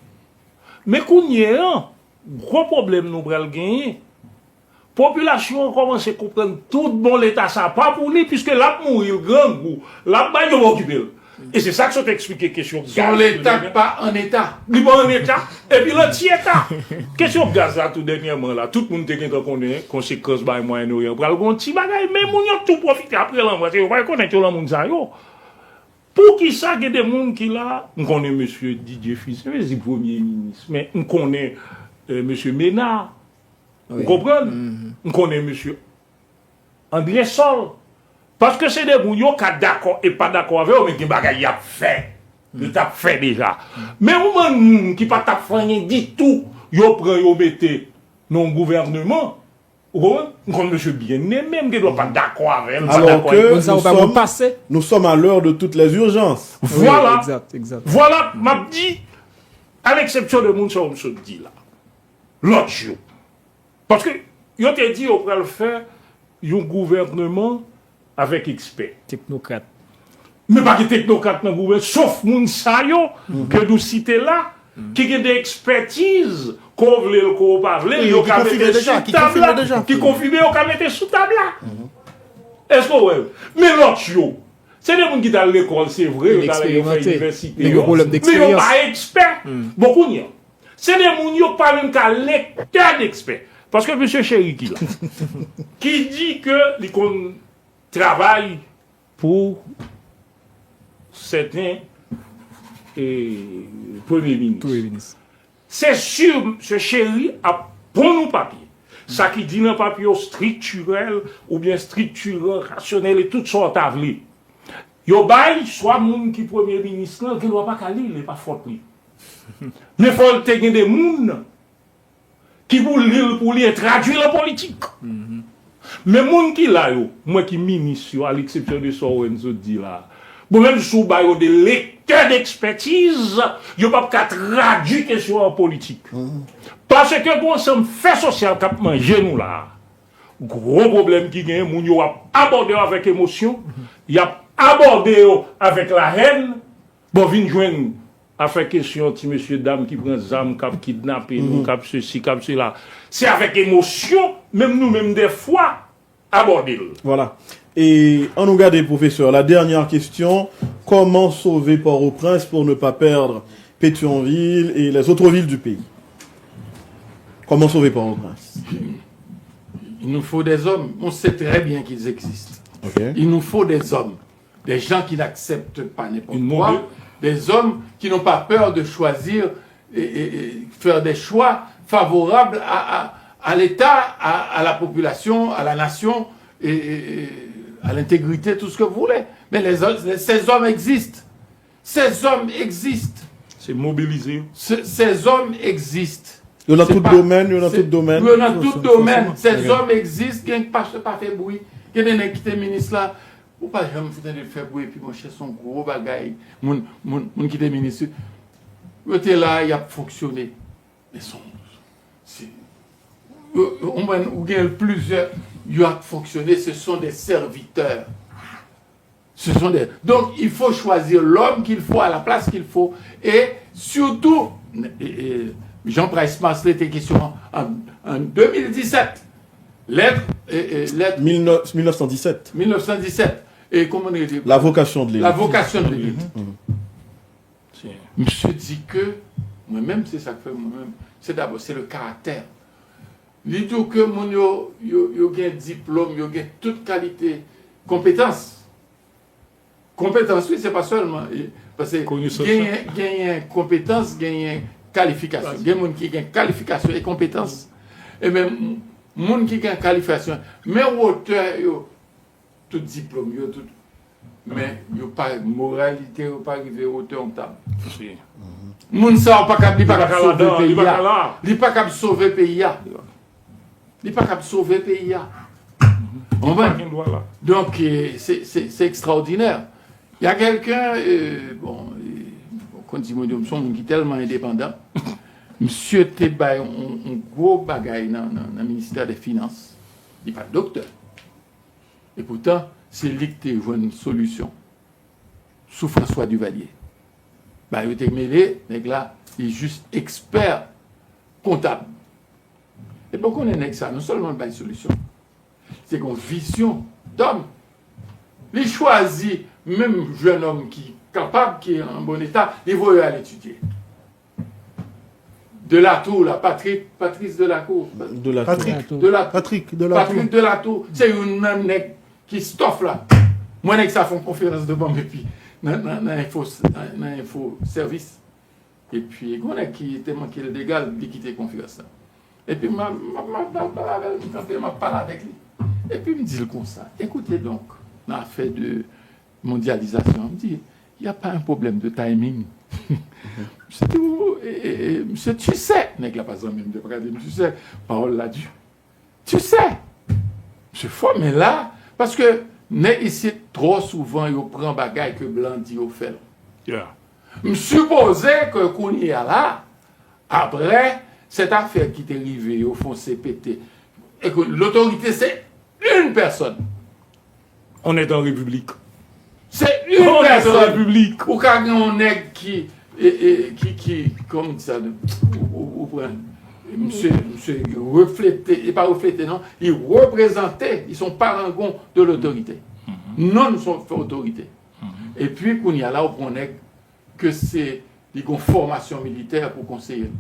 Mais qu'on y a un gros problème, nous allons gagner. Population commence à comprendre tout bon l'État, ça pas pour lui, puisque là, mourir grand goût. Là, il va occuper. Et c'est ça que je t'explique, question de gaz. L'État, pas en État. Il pas en État. Et puis l'anti-État. Question de gaz, là, tout dernièrement, là, tout le monde te connaît, conséquence, bah, Moyen-Orient. Pour le petit bagage, mais moun yon tout profiter après l'envoi. On va connaître tout le monde, ça, yo. Pour qui ça, il y a des gens qui là, on connaît M. Didier Fils, c'est le premier ministre, mais on connaît M. Ménard. Vous comprenez? On connaît M. André Sol. Parce que c'est des gens qui sont d'accord et pas d'accord avec eux, mais qui ont fait. Ils ont fait déjà. Mais au moment qui pas fait rien du tout, ils prennent, ils mettent dans le gouvernement, Comme monsieur bien-aimé, même qui ne doit pas d'accord avec elle. Alors que Comme ça, on va vous passer. nous sommes à l'heure de toutes les urgences. Voilà. Oui, exact. Voilà, m'a dit, à l'exception de moun, ça on se dit là. L'autre jour. Parce que, yo te dit, on va le faire, un gouvernement avec experts. Technocrate. Mais pas de technocrates dans le gouvernement, sauf moun sa yo, que nous citons là, qui a des expertises, qu'on veut le qu'on parle, Oui, yo qui ka confirme mette déjà, sous qui table confirme là, déjà. qui confirme yo ka mette sous table là. Est-ce que ouais? Mais l'autre yo, c'est des gens qui dans l'école, c'est vrai, ils dans l'université. Mais ils ont problème Mais ils d'expérience. pas experts. Beaucoup n'y a. C'est des gens qui n'ont pas même qu'à lecteur d'experts. Parce que M. Cheriki, là, qui dit que il travaille pour certains premiers ministres. Tout est ministre. C'est sûr, M. Chéri a pour nous papier. Ça qui dit dans le papier structurel ou bien structurel, rationnel et toutes sortes d'avenir. Yo bay, soit moun qui premier ministre, qui ne doit pas caler, il n'est pas fort lui. Mais il faut que des moun qui pour lire traduire la politique. Mais moun qui là, yo, moi qui ministre, à l'exception de ça, on dit là, bon, même sous bayo des lecteurs d'expertise, yo pas qu'à traduire question en politique. Parce que bon, ça me fait social cap manger nous là. Gros problème qui gagne, moun yo a abordé avec émotion, y a abordé avec la haine, bon, vin joindre à faire question, petit monsieur, dame qui prend zam, cap kidnappé, cap ceci, cap cela. C'est avec émotion, même nous, même des fois, aborder. Voilà. Et en nous garde, professeur, la dernière question, comment sauver Port-au-Prince pour ne pas perdre Pétionville et les autres villes du pays? Comment sauver Port-au-Prince? Il nous faut des hommes. On sait très bien qu'ils existent. Okay. Il nous faut des hommes. Des gens qui n'acceptent pas n'importe Une quoi. mauvaise- Des hommes qui n'ont pas peur de choisir et faire des choix favorables à l'État, à la population, à la nation et à l'intégrité, tout ce que vous voulez. Mais ces hommes existent. Ces hommes existent. C'est mobiliser. Ces hommes existent. Il y en a C'est tout pas- domaine, il y en a c'est- tout domaine. Il y en a tout domaine. Ces Okay. hommes existent, qui n'ont pas fait bruit. Qui n'ont pas quitté le ministre là. Ou pas jamais foutre de faire bruit, puis mon cher son gros bagaille. Mon qui était ministre. Il était là, il a fonctionné. Mais son. On gagne plusieurs. Il a fonctionné, ce sont des serviteurs. Ce sont des... Donc, il faut choisir l'homme qu'il faut à la place qu'il faut. Et surtout, Jean Price Masley était question en 2017. Lettre 1917. 1917. Et comment on dit La vocation de l'élite. La vocation de l'élite. Monsieur dit que, moi-même, c'est ça que fait moi-même, c'est d'abord, c'est le caractère. Il dit que mon yo a diplôme, yo a toute qualité, compétence. Compétence, oui, c'est pas seulement. Parce que gagne compétence, gagne qualification. Il y a des gens qui gagnent qualification et compétence. Et même, les gens qui gagnent qualification, mais auteur, tout diplôme, tout. Mais il n'y a pas de moralité, il n'y a pas arrivé auteur en table. Les gens ne savent pas capable de sauver le pays. Ils ne pas capable de sauver le pays. Il n'est pas capable de sauver le pays. Donc, c'est extraordinaire. Il y a quelqu'un, quand il me dit que je suis tellement indépendant, monsieur Tebay, un gros bagaille dans le ministère des Finances. Il n'est pas docteur. Et pourtant, c'est lui qui a une solution. Sous François Duvalier. Il a été mêlé, mais là, il est juste expert comptable. Et pourquoi on est ça? Non seulement une solution, c'est qu'on vision d'homme. Il choisit, même jeune homme qui est capable, qui est en bon état, il va aller étudier. De la Tour, là, Patrice de la Cour. Patrick de la Tour. C'est une même nègre qui stoffe là. Moi, nègre, ça fait une conférence de bombe et puis, dans l'info service. Et puis, on a qui était manqué le dégât, il quitte la conférence là. Et puis, m'a parlé avec lui. Et puis, il me dit comme ça. Écoutez donc, dans l'affaire de mondialisation, il me dit, il n'y a pas un problème de timing. Monsieur, tu sais, n'est-ce pas même de regarder, tu sais, parole là Dieu. Tu sais, C'est fort, mais là, parce que, ici, trop souvent, ils prennent bagaille que blanc dit au fait. Yeah. Je supposais que qu'on y est là, après, cette affaire qui est arrivée, au fond, c'est pété. Et que l'autorité, c'est une personne. On est en République. C'est une On est en personne. République. Ou quand on est qui comment on dit ça, monsieur reflété, et pas reflété, non, ils représentaient, ils sont parangons de l'autorité. Non, nous sommes autorité. Et puis, qu'on y a là, on connaît que c'est une formation militaire pour conseiller.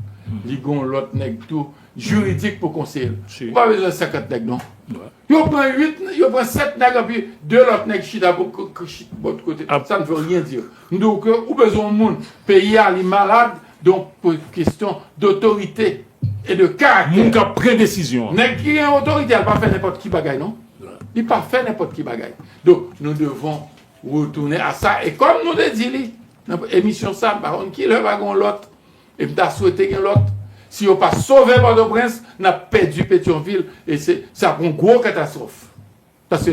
Ils ont l'autre nègre tout juridique pour conseiller. Si. Pas besoin de 50 nègres, non. Ouais. Ils prennent 7 nègres, puis 2 autres nègres chita de l'autre côté. Ah. Ça ne veut rien dire. Donc, ou besoin de monde, pays à les malades, donc pour question d'autorité et de caractère. Moun ka prend décision. Nègre qui a autorité, elle ne pas faire n'importe qui bagaille, non? Il ne pas faire n'importe qui bagaille. Donc, nous devons retourner à ça. Et comme nous l'avons dit, dans l'émission ça, par contre, qui le wagon l'autre, et nous avons souhaité qu'il l'autre. Si on pas sauvé Port-au-Prince, on a perdu Pétionville, et ça prend une grosse catastrophe. Parce que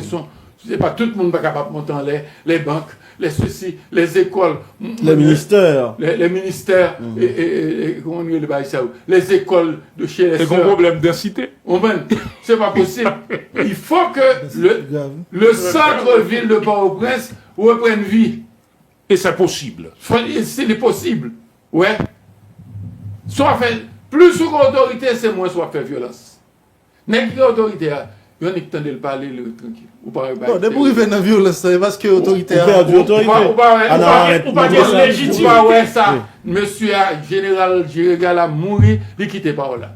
c'est pas tout le monde qui est capable de monter en l'air, les banques, les ceci, les écoles, Les ministères. les ministères, et comment on dit le bail ça, les écoles de chez les C'est un sœurs. problème d'incité. C'est pas possible. Il faut que le centre-ville de Port-au-Prince reprenne vie. Et c'est possible. C'est possible. Ouais. Soit fait, plus sous autorité, c'est moins soit fait violence. N'est-ce autorité, il y a qui le parler tranquille. Ou pas Non, dès pour arriver dans la violence, c'est parce que l'autorité Ou perdu autorité. ou pas légitime. Ouais, ça. Monsieur général Gérigal a mouru, il quitte par là.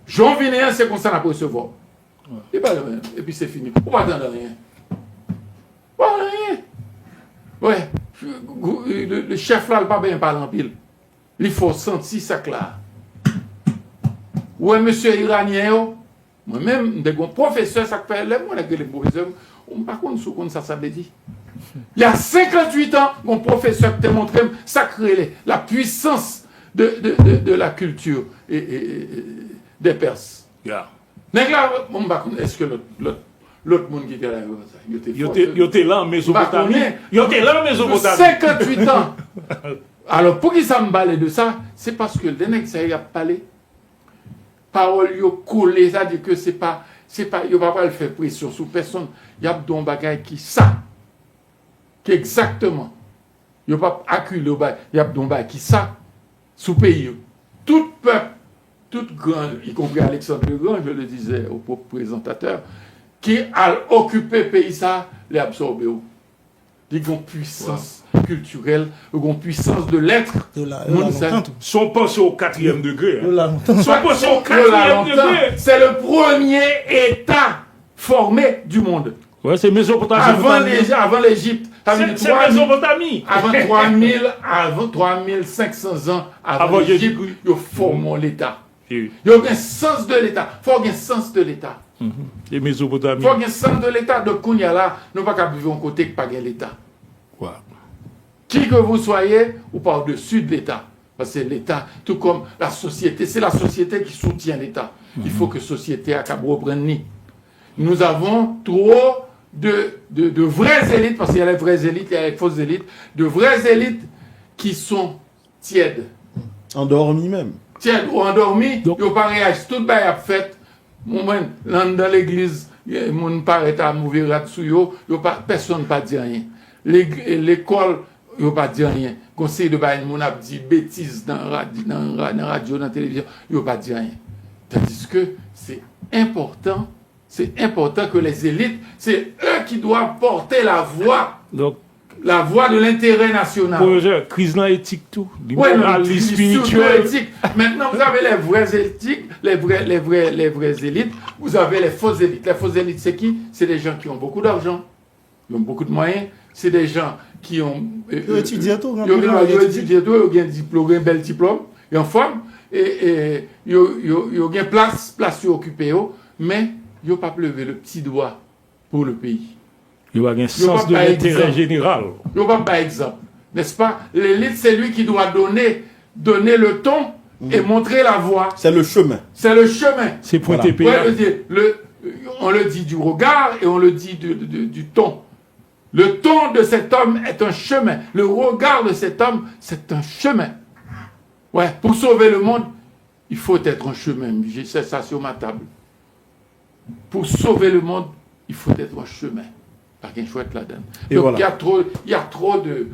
Jean Vinéen, c'est comme ça qu'on peut recevoir. Et puis c'est fini. Ou pas attendre rien. Pas rien. Ouais. Le chef là, il pas bien parler en pile. Il faut sentir ça là. Ouais, monsieur iranien, moi-même, des professeurs, ça fait moi, les professeurs, on ne pas contre ça veut dire. Il y a 58 ans, mon professeur t'a montré la puissance de la culture et des Perses. Yeah. Est-ce que l'autre monde qui était là, Il était là en Mésopotamie. Il était là en Mésopotamie. 58 ans. Alors, pour qui ça me parle de ça, c'est parce que le dernier que ça y a parlé, parole yo collé, ça dit que c'est pas, il va pas le faire pression sur personne. Il y a des bagages qui ça, qui exactement, il va pas acculer, il y a des bagages qui ça, sous pays. Tout peuple, tout grand, y compris Alexandre le Grand, je le disais au présentateur, qui a occupé le pays ça, les absorbé. Ils ont puissance culturelle, ils ont puissance de l'être. Sont pensés au 4e degré. Sont pensés au 4e degré. C'est le premier État formé du monde. Ouais, c'est Mésopotamie. Avant l'Égypte. C'est Mésopotamie. Avant 3500 ans avant l'Égypte, ils formé l'État. Il y a un sens de l'État. Il faut un sens de l'État. Et Mésopotamie. Il faut un sens de l'État. Donc, qu'on y a là, nous ne pouvons pas vivre en côté que pas l'État. Ouais. Qui que vous soyez, ou par-dessus de l'État. Parce que l'État, tout comme la société, c'est la société qui soutient l'État. Il faut que la société à Cabo prenne nid. Nous avons trop de vraies élites, parce qu'il y a les vraies élites, il y a les fausses élites, de vraies élites qui sont tièdes. Endormis même. Tièdes ou endormis, ils n'ont pas réagi. Tout le monde a fait. Dans l'église, mon paraît à mourir là-dessous, personne n'a pas dit rien. L'école, il n'a pas dit rien. Conseil de bain, mon a dit bêtises dans la radio, dans la télévision, il n'a pas dit rien. Tandis que c'est important que les élites, c'est eux qui doivent porter la voix. Donc, la voix de l'intérêt national. Crise éthique tout. Oui, spirituelle. Maintenant, vous avez les vraies éthiques, les vraies élites. Vous avez les fausses élites. Les fausses élites, c'est qui? C'est des gens qui ont beaucoup d'argent, qui ont beaucoup de moyens. C'est des gens qui ont étudié tout. Ils ont étudié tout, ils ont un diplôme, un bel diplôme, ils ont forme, et ils ont une place occupée, mais ils n'ont pas levé le petit doigt pour le pays. Il y a un sens de l'intérêt général. Il n'y a pas d'exemple. N'est-ce pas? L'élite, c'est lui qui doit donner le ton et montrer la voie. C'est le chemin. C'est le chemin. C'est pointer Ouais, on le dit du regard et on le dit du ton. Le ton de cet homme est un chemin. Le regard de cet homme, c'est un chemin. Ouais, pour sauver le monde, il faut être un chemin. J'ai ça sur ma table. Pour sauver le monde, il faut être un chemin. Pas qu'un chouette là-dedans. Donc voilà. il y a trop de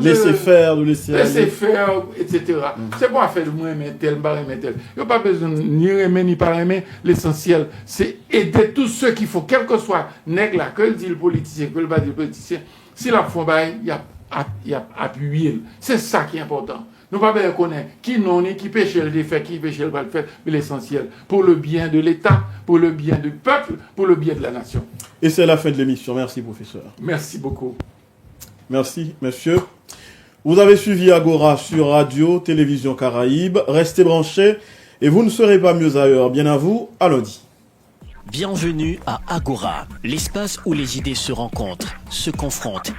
Laisser faire, de laisser laisser aller. faire, etc. C'est pas faire de moi aimer tel, pas aimer tel. Il n'y a pas besoin ni aimer ni pas aimer. L'essentiel, c'est aider tous ceux qu'il faut, quel que soit nègre là, que le dit le politicien, que le pas dit le politicien. Si la font bail, il y a appuyé. C'est ça qui est important. Nous ne pouvons pas connaître qui non ni qui péche le défait, qui péche le pas le faire, mais l'essentiel, pour le bien de l'État, pour le bien du peuple, pour le bien de la nation. Et c'est la fin de l'émission. Merci, professeur. Merci beaucoup. Merci, monsieur. Vous avez suivi Agora sur Radio, Télévision Caraïbe. Restez branchés et vous ne serez pas mieux ailleurs. Bien à vous, à lundi. Bienvenue à Agora, l'espace où les idées se rencontrent, se confrontent et